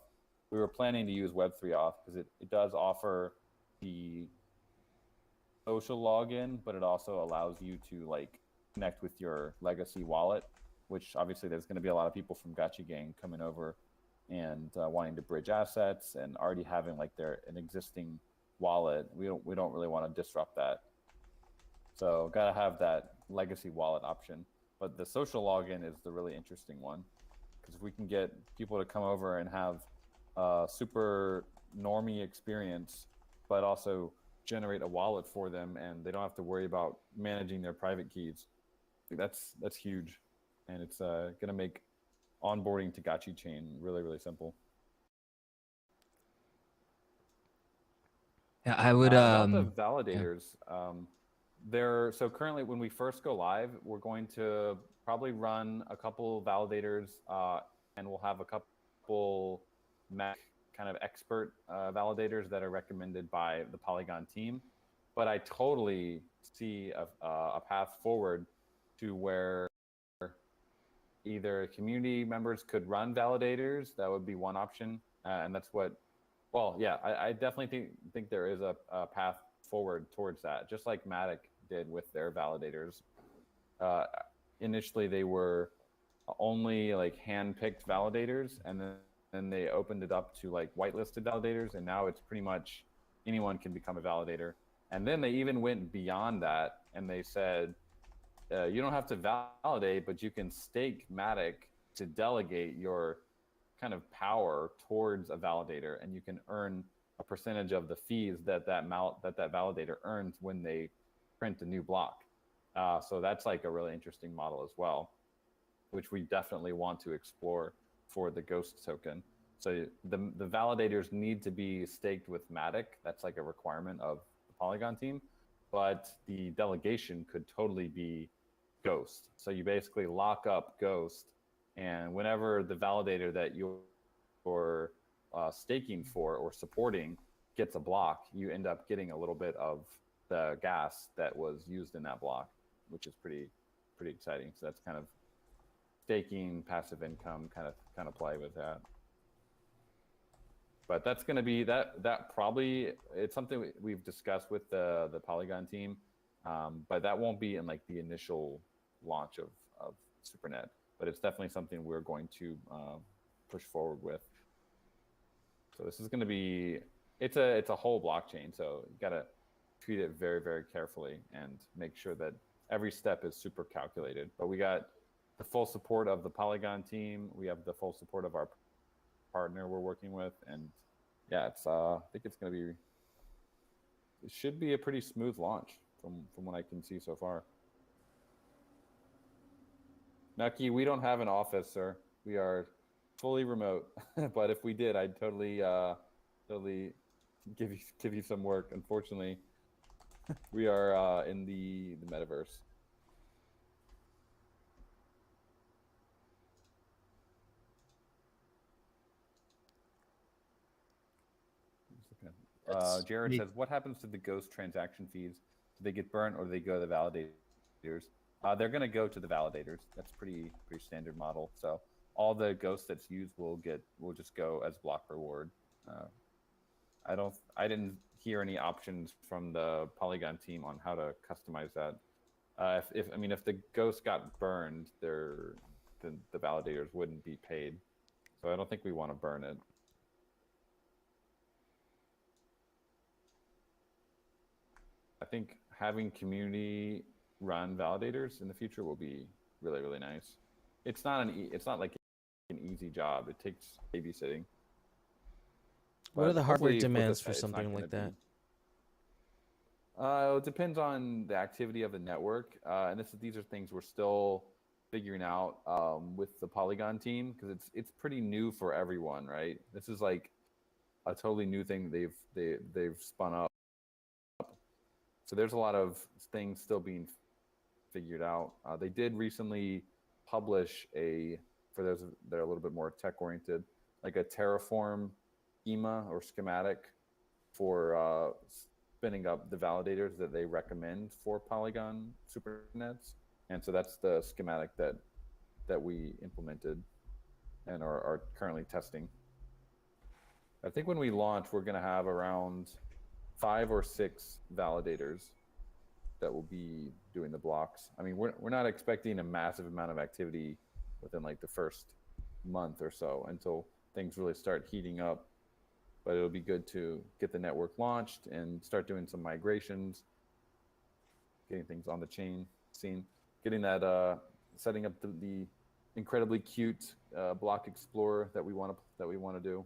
We were planning to use Web3 auth because it does offer the social login, but it also allows you to like connect with your legacy wallet, which obviously there's going to be a lot of people from Gotchi Gang coming over and wanting to bridge assets and already having like an existing wallet. We don't really want to disrupt that. So gotta have that legacy wallet option. But the social login is the really interesting one, because if we can get people to come over and have a super normie experience, but also generate a wallet for them, and they don't have to worry about managing their private keys, that's huge, and it's gonna make onboarding to Gotchi Chain really simple. yeah, I would About the yeah. validators, so currently when we first go live, we're going to probably run a couple validators, and we'll have a couple Mac kind of expert validators that are recommended by the Polygon team. But I totally see a path forward to where either community members could run validators. That would be one option, and that's what. Well, yeah, I definitely think there is a path forward towards that, just like Matic did with their validators. Initially, they were only like hand-picked validators, and then they opened it up to like whitelisted validators, and now it's pretty much anyone can become a validator. And then they even went beyond that, and they said, you don't have to validate, but you can stake Matic to delegate your kind of power towards a validator, and you can earn a percentage of the fees that validator earns when they print a new block. So that's like a really interesting model as well, which we definitely want to explore for the Ghost token. So the validators need to be staked with Matic. That's like a requirement of the Polygon team, but the delegation could totally be Ghost. So you basically lock up Ghost, and whenever the validator that you're staking for or supporting gets a block, you end up getting a little bit of the gas that was used in that block, which is pretty exciting. So that's kind of staking, passive income kind of play with that. But that's going to be that probably, it's something we've discussed with the Polygon team, but that won't be in like the initial launch of SuperNet. But it's definitely something we're going to push forward with. So this is going to be, it's a whole blockchain, so you got to treat it very carefully and make sure that every step is super calculated. But we got the full support of the Polygon team. We have the full support of our partner we're working with, and yeah, it's I think it's going to be, it should be a pretty smooth launch from what I can see so far. Nucky, we don't have an office, sir. We are fully remote. But if we did, I'd totally give you some work. Unfortunately, we are in the metaverse. Jared says, what happens to the Ghost transaction fees? Do they get burnt or do they go to the validators? They're going to go to the validators. That's pretty standard model. So all the ghosts that's used will just go as block reward. I didn't hear any options from the Polygon team on how to customize that. If the ghost got burned, then the validators wouldn't be paid. So I don't think we want to burn it. I think having community run validators in the future will be really, really nice. It's not like an easy job. It takes babysitting. What are the hardware hopefully with demands this, for it's not something gonna like that? It depends on the activity of the network, and these are things we're still figuring out with the Polygon team, because it's pretty new for everyone, right? This is like a totally new thing they've spun up. So there's a lot of things still being figured out. They did recently publish for those that are a little bit more tech oriented, like a Terraform schema or schematic for spinning up the validators that they recommend for Polygon supernets. And so that's the schematic that we implemented and are currently testing. I think when we launch, we're going to have around 5 or 6 validators that will be doing the blocks. I mean, we're not expecting a massive amount of activity within like the first month or so until things really start heating up. But it'll be good to get the network launched and start doing some migrations, getting things on the scene, getting that setting up the incredibly cute block explorer that we want to do.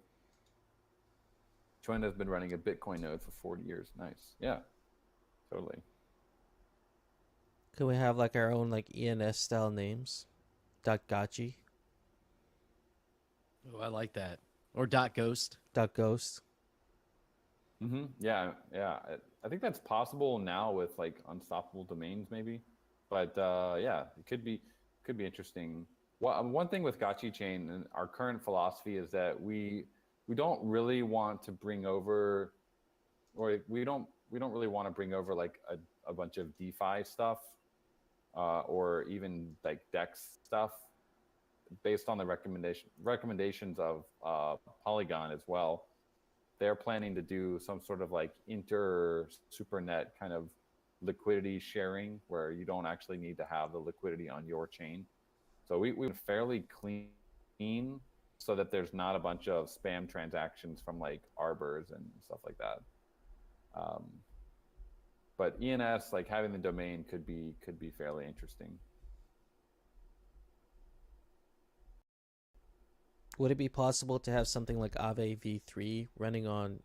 Choina has been running a Bitcoin node for 40 years. Nice. Yeah, totally. Could we have like our own like ENS style names? .gotchi, Oh, I like that. Or .ghost. .ghost. Yeah. I think that's possible now with like unstoppable domains, maybe. But yeah, it could be interesting. One thing with Gotchi Chain and our current philosophy is that we don't really want to bring over, or we don't really want to bring over like a bunch of DeFi stuff, or even like DEX stuff, based on the recommendations of Polygon as well. They're planning to do some sort of like inter supernet kind of liquidity sharing where you don't actually need to have the liquidity on your chain. So we fairly clean so that there's not a bunch of spam transactions from like arbors and stuff like that. But ENS, like having the domain, could be fairly interesting. Would it be possible to have something like Aave v3 running on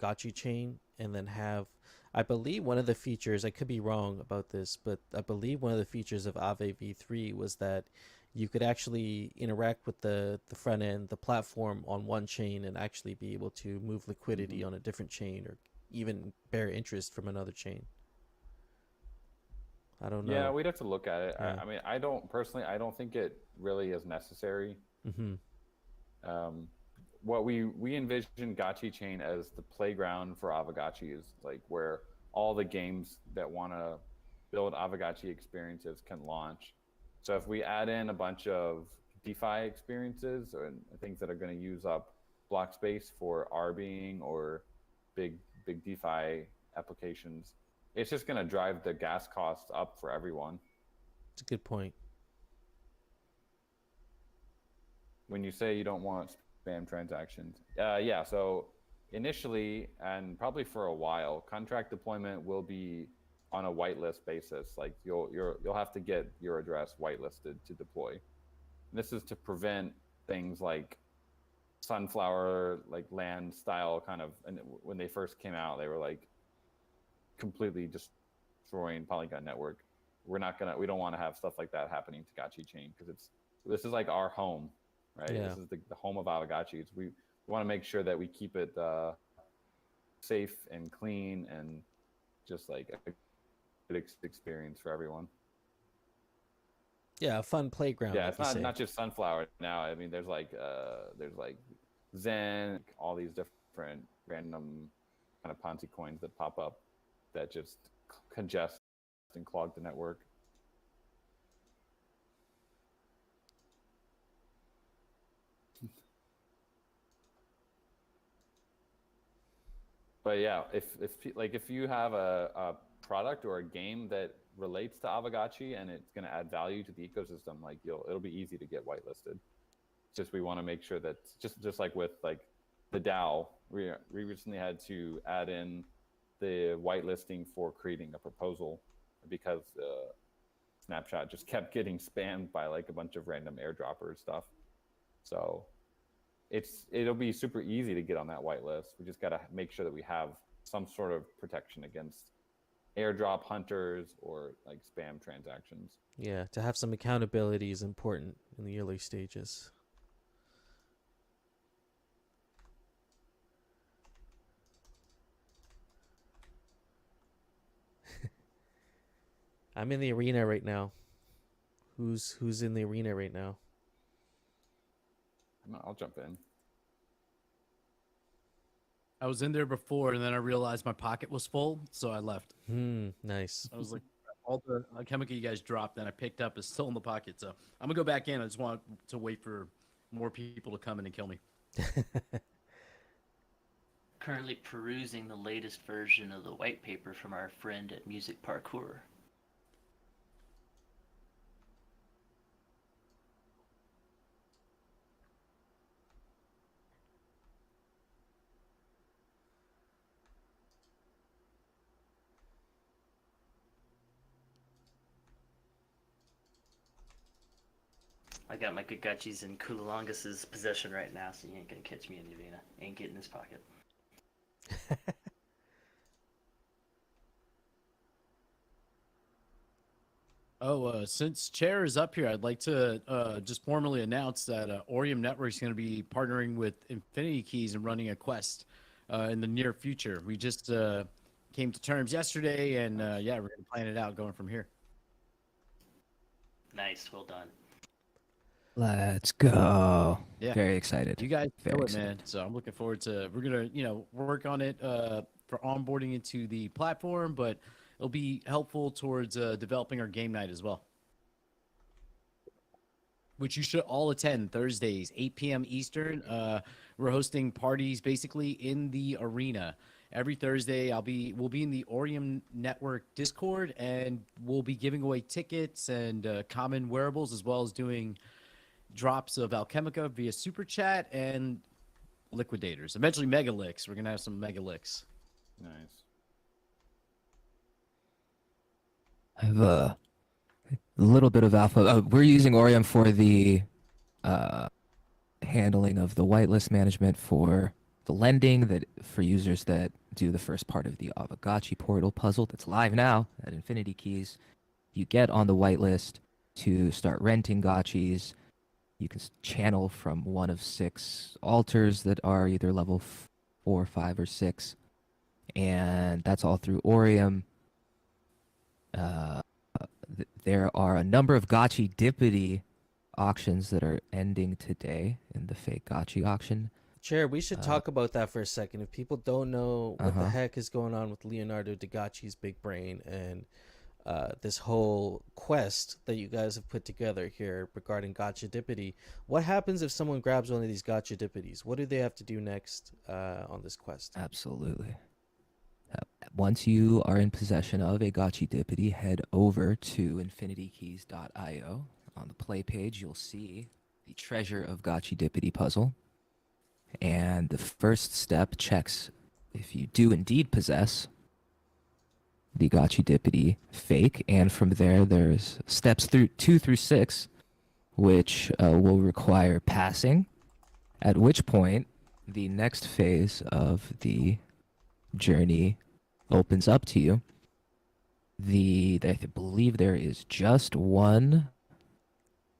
Gotchi chain, and then have, I believe one of the features, I could be wrong about this, but I believe one of the features of Aave v3 was that you could actually interact with the front end, the platform on one chain, and actually be able to move liquidity on a different chain, or even bear interest from another chain. I don't know. Yeah, we'd have to look at it. Yeah. I mean, I don't think it really is necessary. Mm-hmm. What we envision Gotchi Chain as the playground for Aavegotchi, is like where all the games that want to build Aavegotchi experiences can launch. So if we add in a bunch of DeFi experiences or things that are going to use up block space for arbing or big DeFi applications, it's just going to drive the gas costs up for everyone. It's a good point. When you say you don't want spam transactions, yeah. So initially, and probably for a while, contract deployment will be on a whitelist basis. Like you'll have to get your address whitelisted to deploy. And this is to prevent things like sunflower, like land style kind of. And when they first came out, they were like completely destroying Polygon network. We don't want to have stuff like that happening to Gotchi Chain, because this is like our home. Right. Yeah. This is the home of Aavegotchi. We want to make sure that we keep it safe and clean and just like a good experience for everyone. Yeah, a fun playground. Yeah, like it's not just Sunflower now. I mean, there's like Zen, all these different random kind of Ponzi coins that pop up that just congest and clog the network. But yeah, if you have a product or a game that relates to Aavegotchi and it's going to add value to the ecosystem, like it'll be easy to get whitelisted. Just we want to make sure that just like with like the DAO, we recently had to add in the whitelisting for creating a proposal because Snapchat just kept getting spammed by like a bunch of random airdropper stuff. So it'll be super easy to get on that whitelist. We just got to make sure that we have some sort of protection against airdrop hunters or like spam transactions. Yeah, to have some accountability is important in the early stages. I'm in the arena right now. Who's in the arena right now? I'll jump in. I was in there before, and then I realized my pocket was full, so I left. Nice. I was like, all the chemical you guys dropped, and I picked up is still in the pocket. So I'm gonna go back in. I just want to wait for more people to come in and kill me. Currently perusing the latest version of the white paper from our friend at Music Parkour. I got my Gagachis in Kulalongus's possession right now, so you ain't gonna catch me in the arena. Ain't getting his pocket. Since Chair is up here, I'd like to just formally announce that Orium Network is going to be partnering with Infinity Keys and running a quest in the near future. We just came to terms yesterday, and yeah, we're going to plan it out going from here. Nice, well done. Let's go. Yeah. Very excited. You guys Very know it, excited. man. So I'm looking forward to. We're gonna, work on it for onboarding into the platform, but it'll be helpful towards developing our game night as well, which you should all attend Thursdays, 8 p.m. Eastern. We're hosting parties basically in the arena. Every Thursday, we'll be in the Orium Network Discord, and we'll be giving away tickets and common wearables, as well as doing drops of Alchemica via Super Chat and liquidators. Eventually, Megalicks. We're gonna have some Megalicks. Nice. I have a little bit of alpha. We're using Orium for the handling of the whitelist management for the lending that for users that do the first part of the Aavegotchi portal puzzle that's live now at Infinity Keys. You get on the whitelist to start renting gotchis. You can channel from one of 6 altars that are either level 4, 5, or 6. And that's all through Orium. There are a number of gotchi dippity auctions that are ending today in the fake gotchi auction. Chair, we should talk about that for a second. If people don't know what the Uh-huh. heck is going on with Leonardo DiGacci's big brain and this whole quest that you guys have put together here regarding gotcha dippity, what happens if someone grabs one of these gotcha dippities? What do they have to do next on this quest? Absolutely. Once you are in possession of a gotchi dippity, head over to infinitykeys.io. On the play page, you'll see the Treasure of Gotchi Dippity puzzle. And the first step checks if you do indeed possess the Gotchi Dippity fake. And from there, there's steps 2 through 6, which will require passing, at which point the next phase of the journey opens up to you. I believe there is just one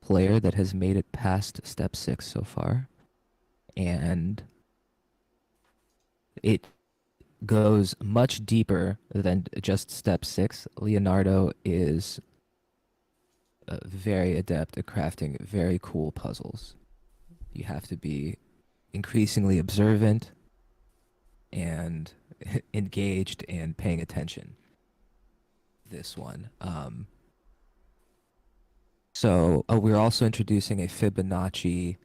player that has made it past step 6 so far, and it goes much deeper than just step 6. Leonardo is very adept at crafting very cool puzzles. You have to be increasingly observant and engaged and paying attention. This one. So we're also introducing a Fibonacci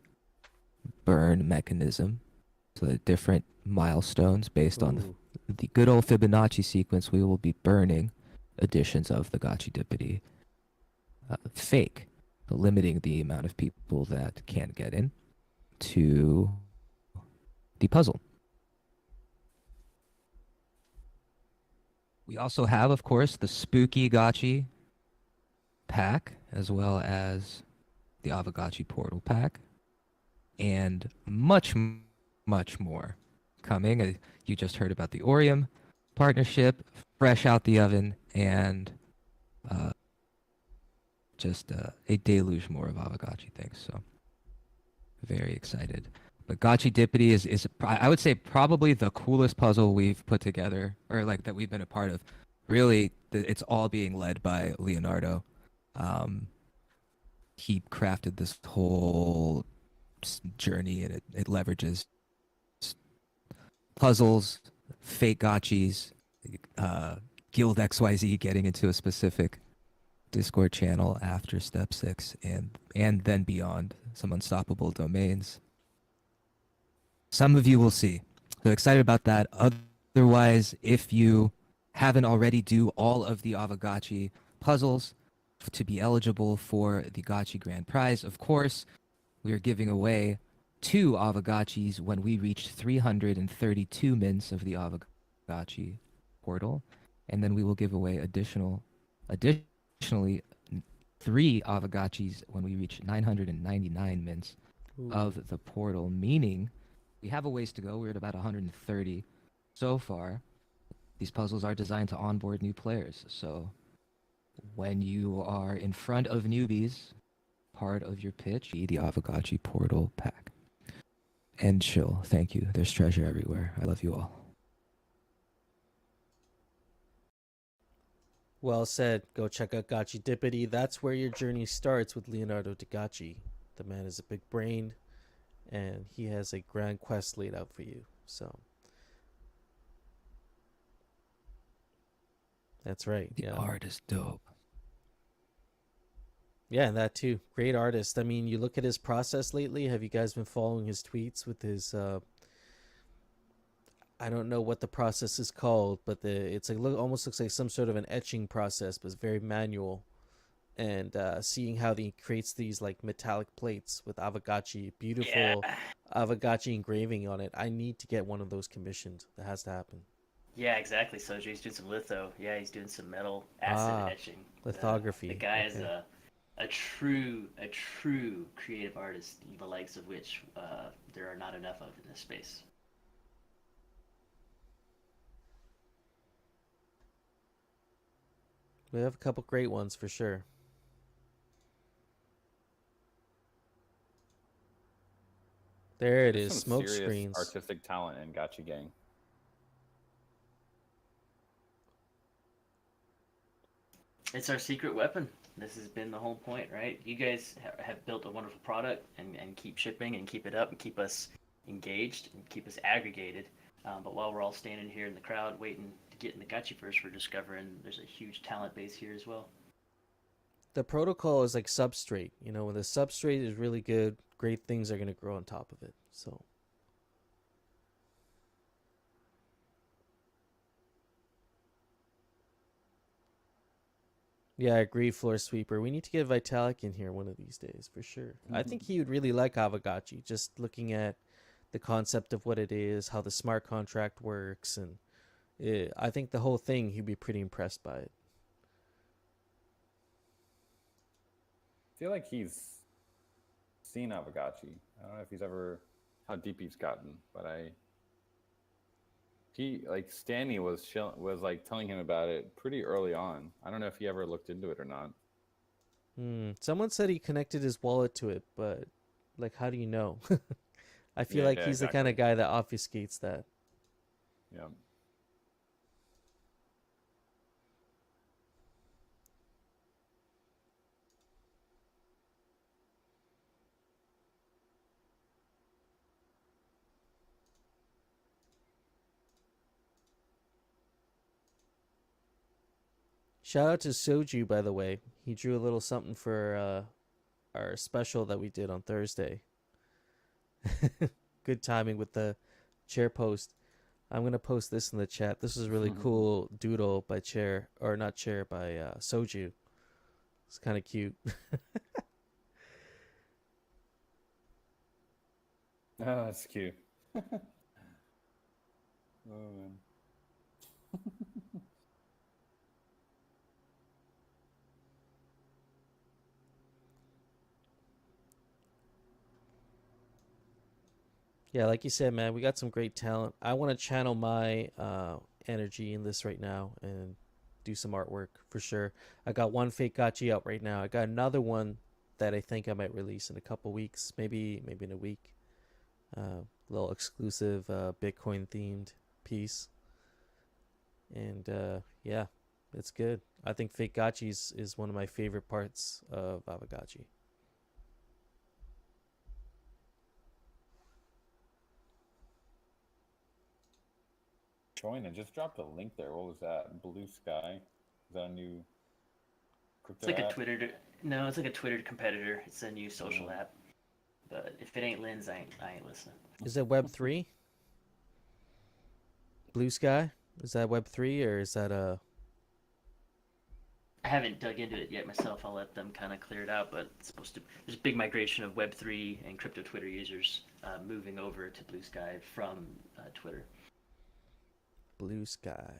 burn mechanism the different milestones based on Ooh. the good old Fibonacci sequence. We will be burning editions of the Gotchi Dippity fake, limiting the amount of people that can get in to the puzzle. We also have, of course, the spooky Gotchi pack, as well as the Aavegotchi portal pack, and much more coming. You just heard about the Orium partnership, fresh out the oven, and just a deluge more of Aavegotchi things. So very excited. But Gotchi Dippity is I would say probably the coolest puzzle we've put together, or like that we've been a part of. Really, it's all being led by Leonardo. He crafted this whole journey, and it leverages puzzles, fake gotchis, Guild XYZ getting into a specific Discord channel after step 6, and then beyond, some unstoppable domains. Some of you will see. So excited about that. Otherwise, if you haven't already, do all of the Aavegotchi puzzles to be eligible for the Gotchi Grand Prize. Of course, we are giving away 2 Aavegotchis when we reach 332 mints of the Aavegotchi portal, and then we will give away additionally 3 Aavegotchis when we reach 999 mints Ooh. of the portal, meaning we have a ways to go. We're at about 130 so far. These puzzles are designed to onboard new players, so when you are in front of newbies, part of your pitch, be the Aavegotchi portal pack. And chill. Thank you. There's treasure everywhere. I love you all. Well said. Go check out Gotchi Dippity. That's where your journey starts with Leonardo da Gacci. The man is a big brain, and he has a grand quest laid out for you. So that's right. The Yeah. art is dope. Yeah, and that too. Great artist. I mean, you look at his process lately. Have you guys been following his tweets with his I don't know what the process is called, but it's like almost looks like some sort of an etching process, but it's very manual. And seeing how he creates these like metallic plates with Aavegotchi, beautiful Aavegotchi engraving on it. I need to get one of those commissioned. That has to happen. Yeah, exactly. Soju, he's doing some litho. Yeah, he's doing some metal acid etching. Lithography. The guy is Okay. a true creative artist, the likes of which there are not enough of in this space. We have a couple great ones for sure. There it There's is. some Smoke serious screens. artistic talent in Gotcha Gang. It's our secret weapon. This has been the whole point, right? You guys have built a wonderful product and keep shipping and keep it up and keep us engaged and keep us aggregated. But while we're all standing here in the crowd waiting to get in the Gotchi first, we're discovering there's a huge talent base here as well. The protocol is like substrate. You know, when the substrate is really good, great things are going to grow on top of it. So yeah, I agree, Floor Sweeper. We need to get Vitalik in here one of these days for sure. I think he would really like Aavegotchi, just looking at the concept of what it is, how the smart contract works, and I think the whole thing, he'd be pretty impressed by it. I feel like he's seen Aavegotchi. I don't know if he's ever how deep he's gotten, but he like Stanley was like telling him about it pretty early on. I don't know if he ever looked into it or not. Someone said he connected his wallet to it, but like, how do you know? I feel Yeah, like he's the kind exactly. of guy that obfuscates that. Yeah. Shout out to Soju, by the way. He drew a little something for our special that we did on Thursday. Good timing with the Chair post. I'm gonna post this in the chat. This is really cool doodle by Chair, or not Chair, by Soju. It's kind of cute. Oh, that's cute. Oh man. Yeah, like you said, man, we got some great talent. I want to channel my energy in this right now and do some artwork for sure. I got one fake gotchi out right now. I got another one that I think I might release in a couple weeks, maybe in a week. Little exclusive Bitcoin themed piece, and yeah, it's good. I think fake gotchis is one of my favorite parts of Aavegotchi. Join and just dropped a link there. What was that? Blue Sky? Is that a new It's crypto like a app? Twitter. No, it's like a Twitter competitor. It's a new social app. But if it ain't Lynn's, I ain't listening. Is it Web3? Blue Sky? Is that Web3 or is that a? I haven't dug into it yet myself. I'll let them kind of clear it out. But it's supposed to. There's a big migration of Web3 and crypto Twitter users moving over to Blue Sky from Twitter. Blue Sky.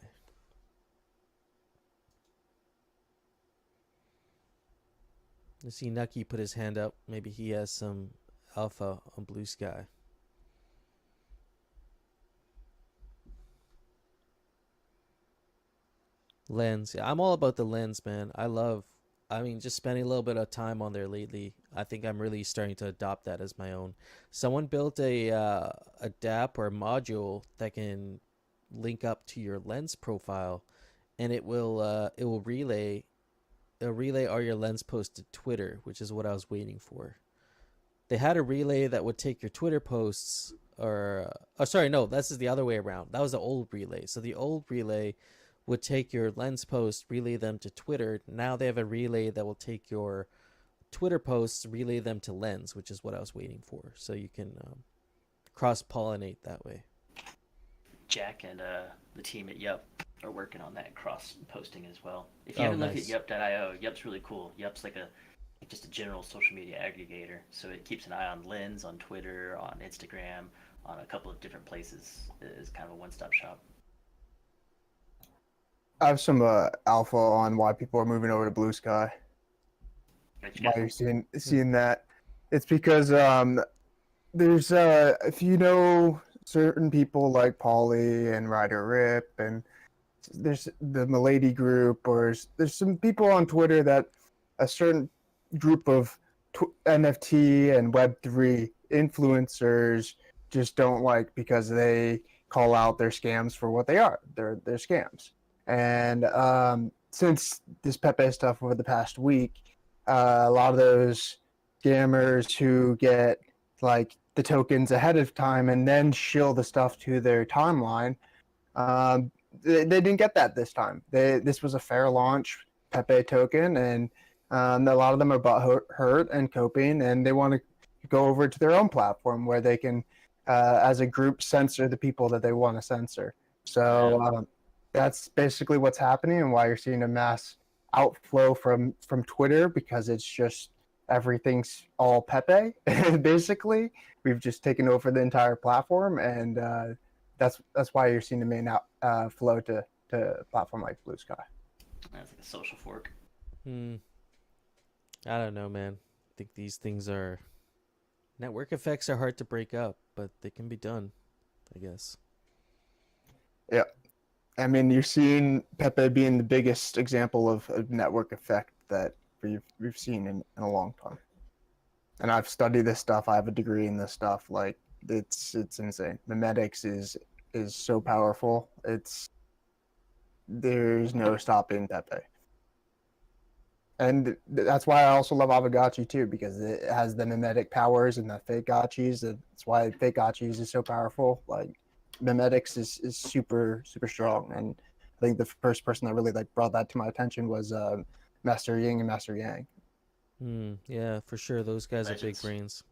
I see Nucky put his hand up. Maybe he has some alpha on Blue Sky. Lens. Yeah, I'm all about the lens, man. I mean, just spending a little bit of time on there lately. I think I'm really starting to adopt that as my own. Someone built a DApp or a module that can link up to your lens profile, and it will relay all your lens posts to Twitter, which is what I was waiting for. They had a relay that would take your Twitter posts, or oh, sorry, no, this is the other way around. That was the old relay. So the old relay would take your lens posts, relay them to Twitter. Now they have a relay that will take your Twitter posts, relay them to Lens, which is what I was waiting for. So you can cross pollinate that way. Jack and the team at Yup are working on that cross posting as well. If Oh, you haven't nice. looked at Yup.io, Yup's really cool. Yup's like just a general social media aggregator. So it keeps an eye on Lens, on Twitter, on Instagram, on a couple of different places. It's kind of a one-stop shop. I have some alpha on why people are moving over to Blue Sky. Why you're seeing that? It's because there's if you know certain people like Polly and Ryder Rip, and there's the Milady group, or there's some people on Twitter that a certain group of NFT and Web3 influencers just don't like because they call out their scams for what they are. They're scams. And since this Pepe stuff over the past week, a lot of those scammers who get like the tokens ahead of time and then shill the stuff to their timeline, they didn't get that this time. This was a fair launch Pepe token, and a lot of them are hurt and coping, and they want to go over to their own platform where they can, as a group, censor the people that they want to censor. So that's basically what's happening, and why you're seeing a mass outflow from Twitter, because it's just everything's all Pepe. Basically, we've just taken over the entire platform, and that's why you're seeing the main flow to a platform like Blue Sky. That's like a social fork. I don't know, man. I think these things are network effects are hard to break up, but they can be done, I guess. Yeah. I mean, you're seeing Pepe being the biggest example of a network effect that we've seen in a long time. And I've studied this stuff. I have a degree in this stuff. Like, it's insane. Memetics is so powerful. There's no stopping Pepe. And that's why I also love Aavegotchi too, because it has the memetic powers and the fake gotchis. That's why fake gotchis is so powerful. Like, memetics is super strong, and I think the first person that really like brought that to my attention was Master Ying and Master Yang. Yeah, for sure. Those guys Legends. are big brains.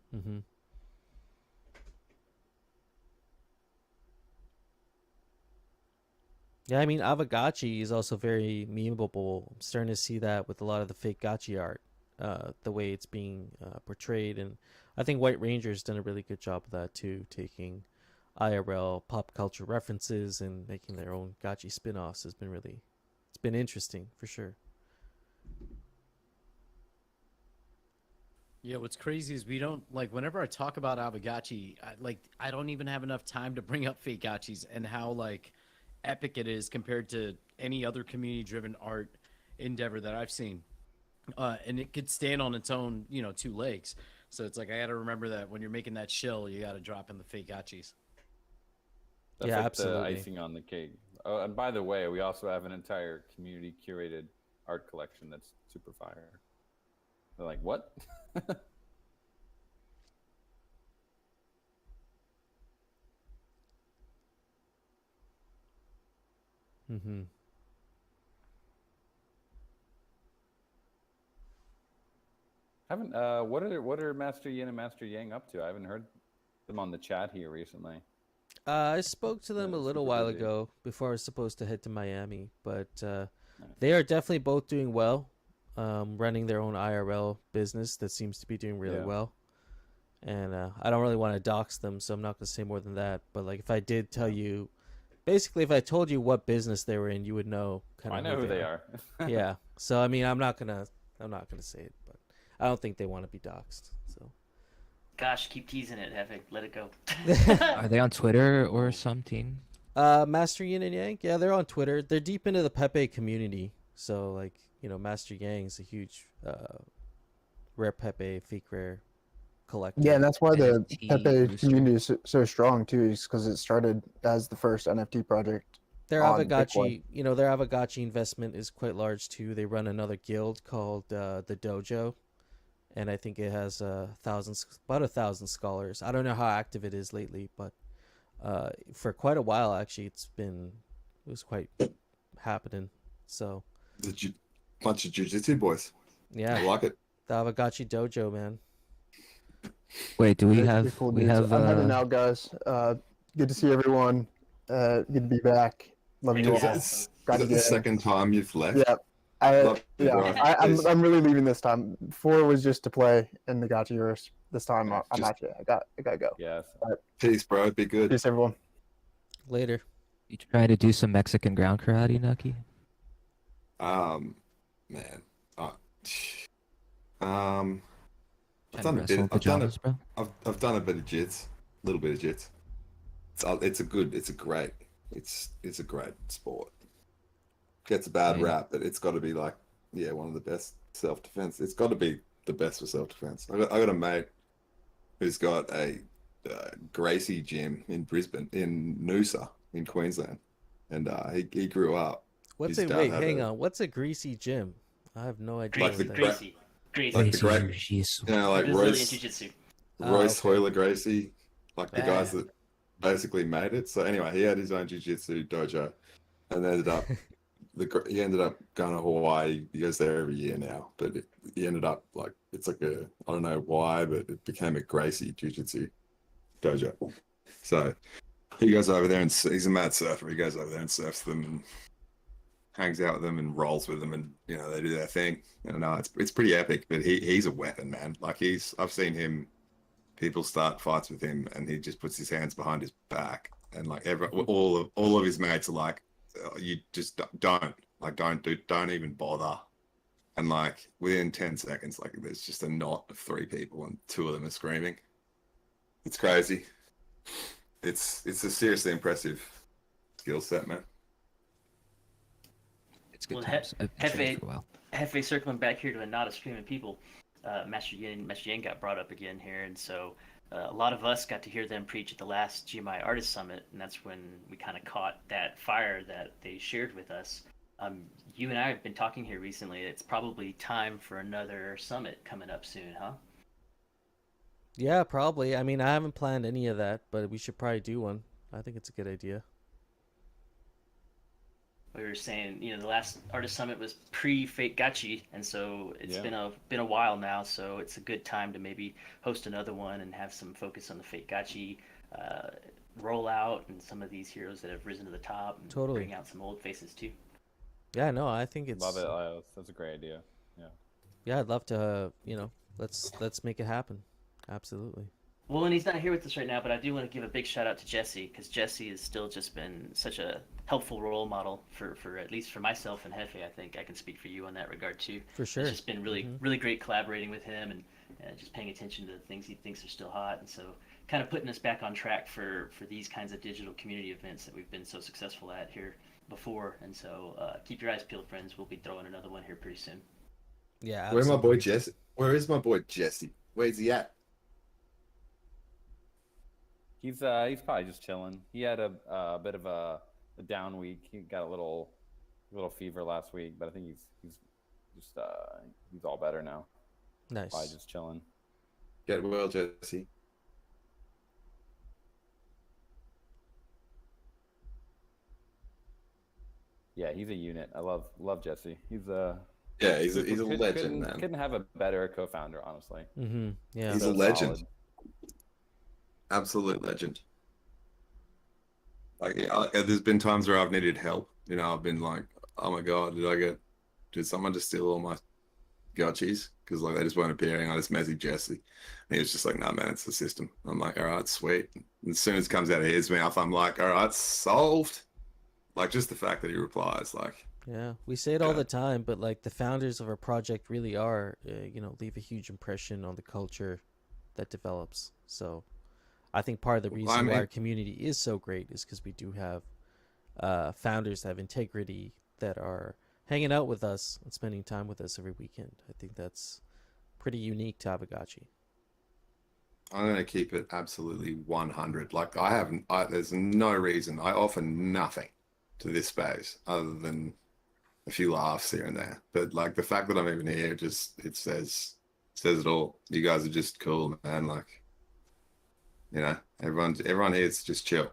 Yeah, I mean, Aavegotchi is also very memeable. I'm starting to see that with a lot of the fake gotchi art, the way it's being portrayed. And I think White Ranger's done a really good job of that too, taking IRL pop culture references and making their own gotchi spin-offs has been really, it's been interesting for sure. Yeah, what's crazy is we don't like whenever I talk about Aavegotchi, I don't even have enough time to bring up fake gotchis and how like epic it is compared to any other community-driven art endeavor that I've seen. And it could stand on its own, two legs. So it's like I got to remember that when you're making that shell, you got to drop in the fake gotchis. That's Yeah, like absolutely. the icing on the cake. Oh, and by the way, we also have an entire community curated art collection that's super fire. They're like, what? Mm-hmm. Haven't what are Master Yin and Master Yang up to? I haven't heard them on the chat here recently. I spoke to them a They're little super while busy. ago before I was supposed to head to Miami, but Nice. they are definitely both doing well, running their own IRL business that seems to be doing really Yeah. well. And I don't really want to dox them, so I'm not going to say more than that. But like, if I did tell you, basically, if I told you what business they were in, you would know kind I of know who they are. Yeah. So I mean, I'm not gonna say it, but I don't think they want to be doxxed. So. Gosh, keep teasing it, Hefe. Let it go. Are they on Twitter or something? Master Yin and Yang, yeah, they're on Twitter. They're deep into the Pepe community, so like Master Yang's a huge rare Pepe, fake rare collector. Yeah, and that's why the NFT Pepe booster. community is so strong too, is because it started as the first NFT project. Their on Aavegotchi, their Aavegotchi investment is quite large too. They run another guild called the Dojo, and I think it has about 1,000 scholars. I don't know how active it is lately, but for quite a while actually, it was quite happening. So Bunch of jiu-jitsu boys. I yeah, like it. the Aavegotchi Dojo, man. Wait, do we Pretty have cool we dudes. have I'm heading out, guys. Good to see everyone. Good to be back. Love you Yeah. all. Is Got that to the get second time you've left? Yeah, I Love you, yeah. bro. I'm really leaving this time. 4 was just to play in the Gotchiverse. This time Yeah, I'm just- out. I gotta go. Yes. Peace, bro. Be good. Peace, everyone. Later. you trying to do some Mexican ground karate, Nucky? Man. Um, I've Trying done to a wrestle in bit. I've done pajamas, bro. I've done a bit of jits, a little bit of jits. It's a great sport. Gets a bad Yeah. rap, but it's got to be like, yeah, one of the best self-defense. It's got to be the best for self-defense. I got a mate who's got a Gracie gym in Brisbane, in Noosa, in Queensland, and he grew up. What's His a dad wait? had Hang a- on. What's a greasy gym? I have no idea. Like what the that gra- is. Greasy. Like the great, Jesus. like Brazilian Royce Jiu-Jitsu. Royce okay. Hoyler Gracie, like the guys Ah. that basically made it. So anyway, he had his own jiu-jitsu dojo, and ended up he ended up going to Hawaii. He goes there every year now, but he ended up like it's like I don't know why, but it became a Gracie jiu-jitsu dojo. So he goes over there and he's a mad surfer. He goes over there and surfs them and hangs out with them and rolls with them, and they do their thing. And no, it's pretty epic. But he's a weapon, man. Like I've seen him. People start fights with him, and he just puts his hands behind his back, and like all of his mates are like, you just don't even bother. And like within 10 seconds, like there's just a knot of 3 people, and 2 of them are screaming. It's crazy. It's a seriously impressive skill set, man. It's good Well, times. I've been training for a while. Hefe, circling back here to a not a stream of people, Master Yin got brought up again here, and so a lot of us got to hear them preach at the last GMI Artist Summit, and that's when we kind of caught that fire that they shared with us. You and I have been talking here recently. It's probably time for another summit coming up soon, huh? Yeah, probably. I mean, I haven't planned any of that, but we should probably do one. I think it's a good idea. We were saying, the last artist summit was pre-Fake Gotchi, and so it's Yeah. been a while now. So it's a good time to maybe host another one and have some focus on the Fake Gotchi. roll out, and some of these heroes that have risen to the top, and Totally. bring out some old faces too. Yeah, no, I think it's Love it. That's a great idea. Yeah. yeah, I'd love to, let's make it happen. Absolutely. Well, and he's not here with us right now, but I do want to give a big shout out to Jesse, because Jesse has still just been such a helpful role model for at least for myself and Hefe. I think I can speak for you on that regard too. For sure. It's just been really great collaborating with him, and just paying attention to the things he thinks are still hot, and so kind of putting us back on track for these kinds of digital community events that we've been so successful at here before. And so keep your eyes peeled, friends. We'll be throwing another one here pretty soon. Yeah. Where's my boy absolutely. Jesse? Where is my boy Jesse? Where's he at? He's probably just chilling. He had a bit of a down week. He got a little fever last week, but I think he's just he's all better now. Nice. Probably just chilling. Get well, Jesse. Yeah, he's a unit. I love Jesse. He's a Yeah, he's a legend, couldn't, man. Couldn't have a better co-founder, honestly. Mm-hmm. Yeah. He's a So legend. solid. Absolute legend. Like, there's been times where I've needed help. I've been like, oh my god, did someone just steal all my gotchis? Because like they just weren't appearing. I just messaged Jesse, and he was just like, "No, man, it's the system." I'm like, "All right, sweet." And as soon as it comes out of his mouth, I'm like, "All right, solved." Like just the fact that he replies, like, Yeah, we say it all Yeah. the time, but like the founders of our project really are, leave a huge impression on the culture that develops. So I think part of the Well, reason I why our mean- community is so great is because we do have founders that have integrity that are hanging out with us and spending time with us every weekend. I think that's pretty unique to Aavegotchi. I'm gonna keep it absolutely 100. Like there's no reason I offer nothing to this space other than a few laughs here and there. But like the fact that I'm even here, it says it all. You guys are just cool, man. Like, everyone here is just chill.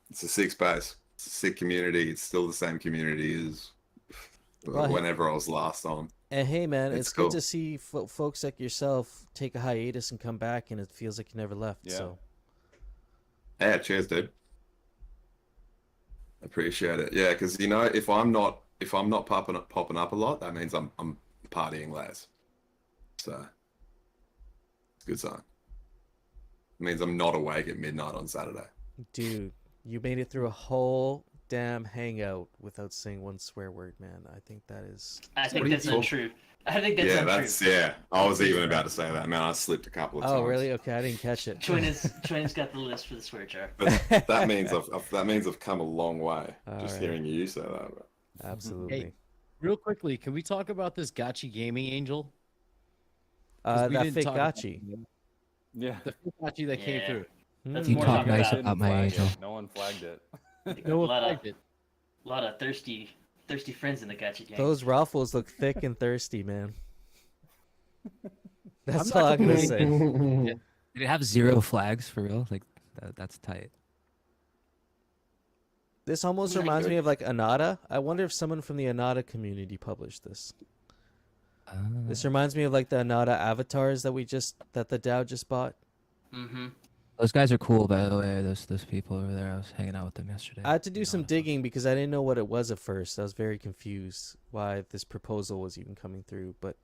It's a sick space. It's a sick community. It's still the same community as Well, whenever I was last on. And hey, man, It's it's cool. good to see folks like yourself take a hiatus and come back, and it feels like you never left. Yeah. So Yeah, cheers, dude. Appreciate it. Yeah, because if I'm not popping up a lot, that means I'm partying less. So it's a good sign. It means I'm not awake at midnight on Saturday. dude, you made it through a whole damn hangout without saying one swear word, man. I think that is. I think are you that's talking- untrue. I think that's Yeah, untrue. I was even about to say that, man. I slipped a couple of times. Oh, really? Okay, I didn't catch it. Choina's got the list for the swear jar. But that means I've come a long way All just right. hearing you say that. Bro. Absolutely. Real quickly, can we talk about this Gotchi Gaming Angel? 'Cause we That didn't fake talk about gotchi. it. Yeah. The fake Gotchi that came Yeah. through. Let's Mm. more talk talk nice about it. about my Flagged it. angel. No one flagged it. No a one lot of flagged it. thirsty friends in the Gacha gang. Those ruffles look thick and thirsty, man. That's I'm all not I'm gonna complaining. say. Did it have 0 flags for real? Like that's tight. This almost reminds me of like Anada. I wonder if someone from the Anada community published this. This reminds me of like the Anada avatars that the DAO just bought. Mm-hmm. Those guys are cool, by the way. Those people over there. I was hanging out with them yesterday. I had to do You some know, digging because I didn't know what it was at first. I was very confused why this proposal was even coming through. But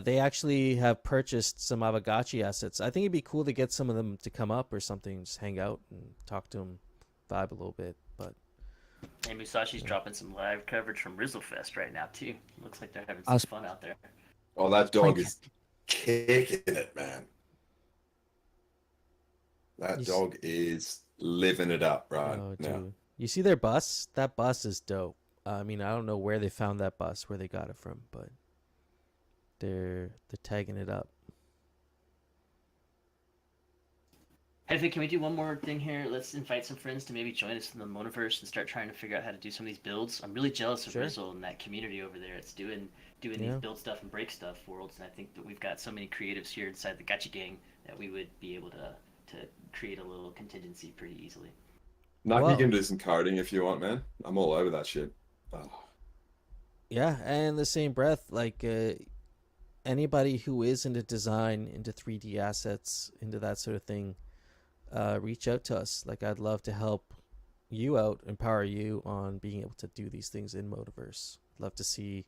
they actually have purchased some Aavegotchi assets. I think it'd be cool to get some of them to come up or something, just hang out and talk to them, vibe a little bit. But And Musashi's dropping some live coverage from Rizzlefest right now too. Looks like they're having I some was- fun out there. Oh, that dog is kicking it, man. That You s- dog is living it up right oh, now. dude, you see their bus? That bus is dope. I mean, I don't know where they found that bus, where they got it from, but they're tagging it up. Hey, can we do one more thing here? Let's invite some friends to maybe join us in the Monoverse and start trying to figure out how to do some of these builds. I'm really jealous of Sure. Rizzle and that community over there. It's doing Yeah. these build stuff and break stuff worlds, and I think that we've got so many creatives here inside the Gacha gang that we would be able to create a little contingency pretty easily. Nuck, Well- you can do some coding if you want, man. I'm all over that shit. Oh, Yeah, and in the same breath, like anybody who is into design, into 3D assets, into that sort of thing, reach out to us. Like, I'd love to help you out, empower you on being able to do these things in Motiverse. Love to see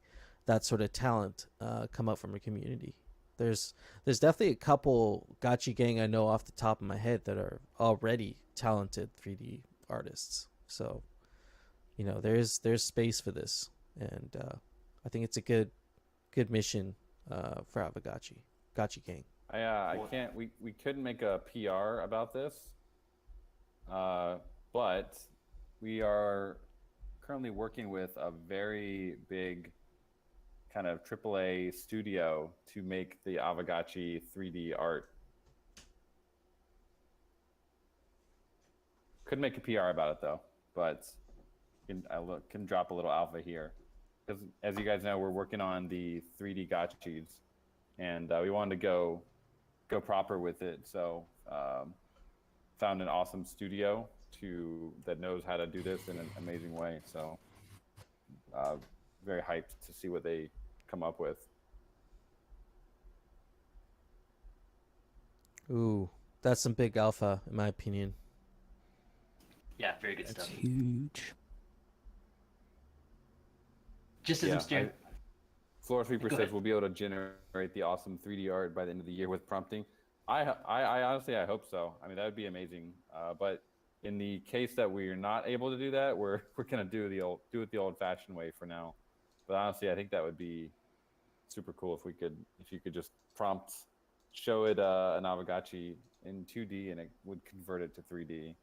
that sort of talent come out from your community. There's definitely a couple Gotchi gang I know off the top of my head that are already talented 3D artists. So, you know, there's space for this, and I think it's a good mission for Aavegotchi Gotchi gang. I can't. We couldn't make a PR about this, but we are currently working with a very big kind of AAA studio to make the Aavegotchi 3D art. Couldn't make a PR about it though, but can drop a little alpha here, because as you guys know, we're working on the 3D gotchis, and we wanted to go proper with it. So found an awesome studio that knows how to do this in an amazing way. So very hyped to see what they come up with. Ooh, that's some big alpha, in my opinion. Yeah, very good That's stuff. huge. Just as I'm staring. Floor Sweeper Go says ahead. we'll be able to generate the awesome 3D art by the end of the year with prompting. I honestly, I hope so. I mean, that would be amazing. But in the case that we're not able to do that, we're gonna do it the old-fashioned way for now. But honestly, I think that would be super cool if you could just prompt, show it an Aavegotchi in 2D, and it would convert it to 3D.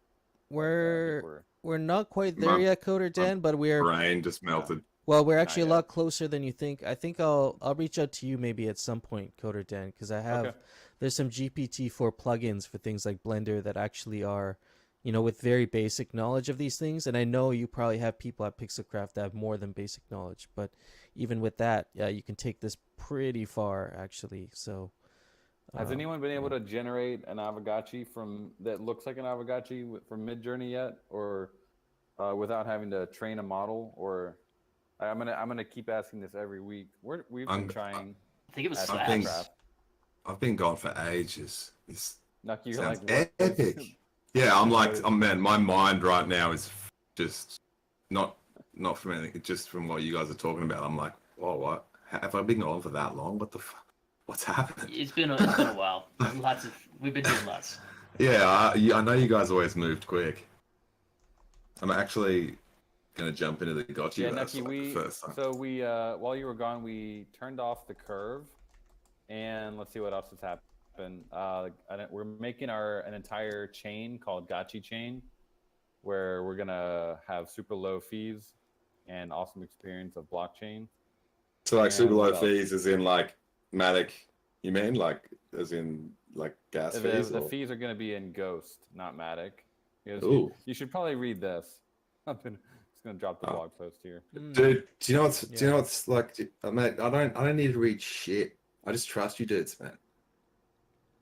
We're not quite there My- yet, Coder Dan, but we're Brain just melted. well, we're actually a yet. lot closer than you think. I think I'll reach out to you maybe at some point, Coder Dan, because I have Okay. there's some GPT-4 plugins for things like Blender that actually are, you know, with very basic knowledge of these things. And I know you probably have people at Pixelcraft that have more than basic knowledge, but even with that, you can take this pretty far actually. So Has anyone been able to generate an Aavegotchi that looks like an Aavegotchi from Midjourney yet, or without having to train a model? Or I'm gonna keep asking this every week. We've been trying. I think it was at I think- Slaps. I've been gone for ages. This Nucky, you're sounds like, what? epic. Yeah, I'm like, oh man, my mind right now is just not from anything, just from what you guys are talking about. I'm like, oh, what? Have I been gone for that long? What the fuck? What's happening? It's been a while. We've been doing lots. Yeah, I know you guys always moved quick. I'm actually gonna jump into the gotcha Yeah, verse Nucky, for the first time. so we while you were gone, we turned off the curve, and let's see what else has happened. We're making an entire chain called Gotchi Chain, where we're gonna have super low fees and awesome experience of blockchain. So like and super low what else? fees, as in like Matic. You mean like as in like gas fees? The or- fees are gonna be in Ghost, not Matic. Ooh. You should probably read this. I'm just gonna drop the Oh. blog post here. Dude, do you know what's Yeah. like, mate? I don't need to read shit. I just trust you dudes, man.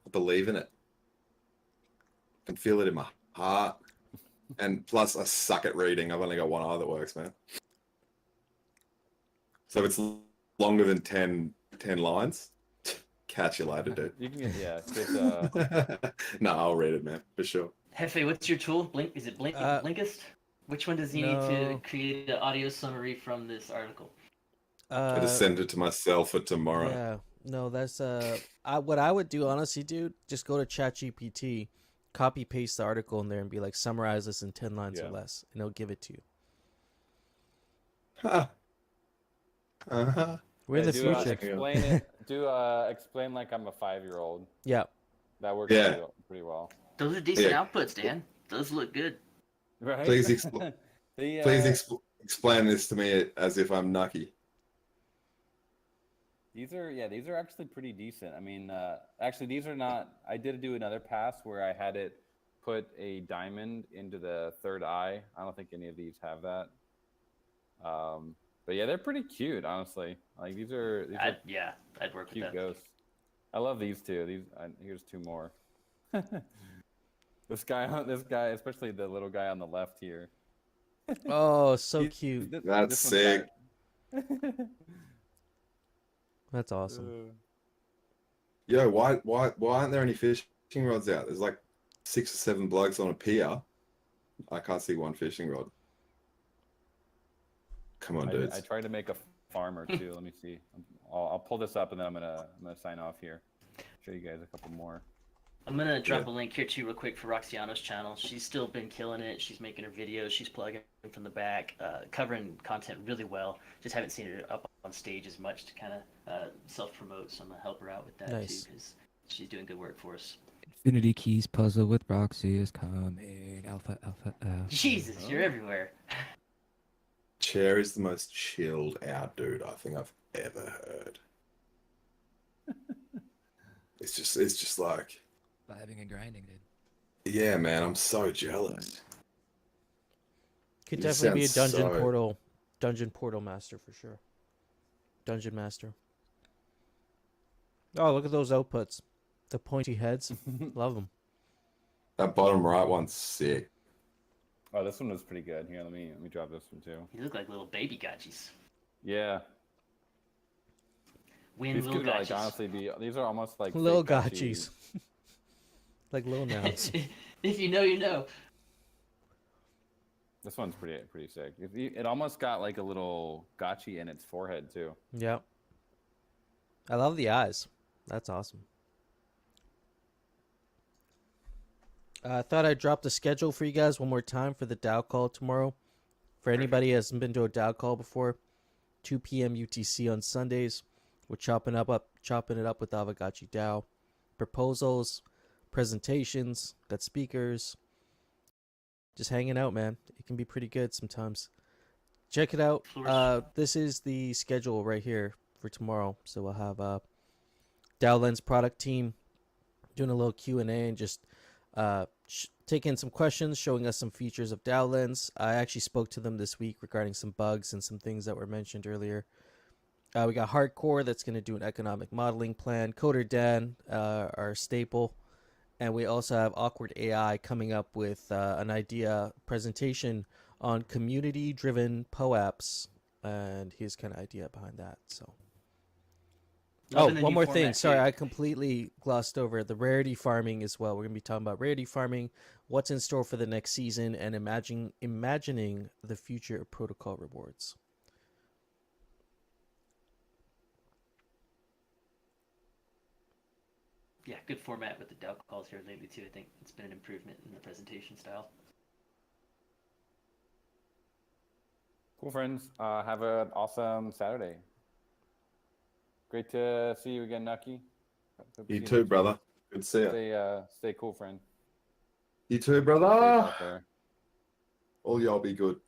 I believe in it. I can feel it in my heart. And plus, I suck at reading. I've only got one eye that works, man. So if it's longer than 10 lines, catch you later, dude. You can get No, I'll read it, man, for sure. Hefe, what's your tool? Is it Blinkist? Which one does he need to no. create an audio summary from this article? I just send it to myself for tomorrow. Yeah, no, that's what I would do, honestly, dude. Just go to ChatGPT, copy paste the article in there, and be like, summarize this in 10 lines or Yeah. less, and it'll give it to you. Ha. Uh-huh. We're in the do, future. explain it. Explain like I'm a 5-year-old. Yeah, That works Yeah. pretty well. Those are decent Yeah. outputs, Dan. Those look good. Right? Please explain this to me as if I'm Nucky. These are actually pretty decent. I mean, actually, these are not. I did do another pass where I had it put a diamond into the third eye. I don't think any of these have that. But yeah, they're pretty cute, honestly. Like these are I'd work with cute that. ghosts. I love these two. Here's two more. This guy, especially the little guy on the left here. oh, so He's- cute. That's this one's sick. That's awesome. Yo, why aren't there any fishing rods out? There's like 6 or 7 blokes on a pier. I can't see one fishing rod. Come on, dudes. I tried to make a farmer too. Let me see. I'll pull this up and then I'm gonna sign off here. Show you guys a couple more. I'm gonna drop a link here too, real quick, for Roxiano's channel. She's still been killing it. She's making her videos. She's plugging from the back, covering content really well. Just haven't seen her up on stage as much to kind of self-promote. So I'm gonna help her out with that Nice. too, because she's doing good work for us. Infinity Keys puzzle with Roxy is coming. Alpha, alpha, alpha. Jesus, you're everywhere. Chair is the most chilled out dude I think I've ever heard. It's just like, Vibing and grinding, dude. yeah, man, I'm so jealous. Could You definitely be a sound dungeon portal master for sure. Dungeon master. Oh, look at those outputs. The pointy heads. Love them. That bottom right one's sick. Oh, this one was pretty good. Here, let me drop this one too. You look like little baby gotchis. Yeah. Win These little could like gotchis. honestly be. These are almost like Little fake gotchis. Like little nouns. If you know, you know. This one's pretty sick. It almost got like a little gotchi in its forehead too. Yep. I love the eyes. That's awesome. I thought I'd drop the schedule for you guys one more time for the DAO call tomorrow. For anybody who hasn't been to a DAO call before, 2 p.m. UTC on Sundays. We're chopping it up with Aavegotchi DAO. Proposals, presentations, got speakers. Just hanging out, man. It can be pretty good sometimes. Check it out. This is the schedule right here for tomorrow. So we'll have DAO Lens product team doing a little Q&A and just taking some questions, showing us some features of DAO Lens. I actually spoke to them this week regarding some bugs and some things that were mentioned earlier. We got Hardcore that's going to do an economic modeling plan. Coder Dan, our staple. And we also have Awkward AI coming up with an idea presentation on community-driven POAPs and his kind of idea behind that. So, one more thing. Sorry, I completely glossed over the rarity farming as well. We're going to be talking about rarity farming, what's in store for the next season, and imagining the future of protocol rewards. Yeah, good format with the DAO calls here lately too. I think it's been an improvement in the presentation style. Cool, friends. Have an awesome Saturday. Great to see you again, Nucky. You too, brother. Good to see you. Stay cool, friend. You too, Safe brother. out there. All y'all be good.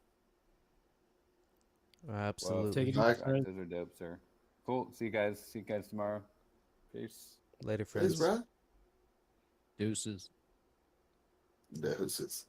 Absolutely. Take it Bye. easy, friend. Those are dope, sir. Cool. See you guys. See you guys tomorrow. Peace. Later, Cheers, friends. bro. Deuces. Deuces.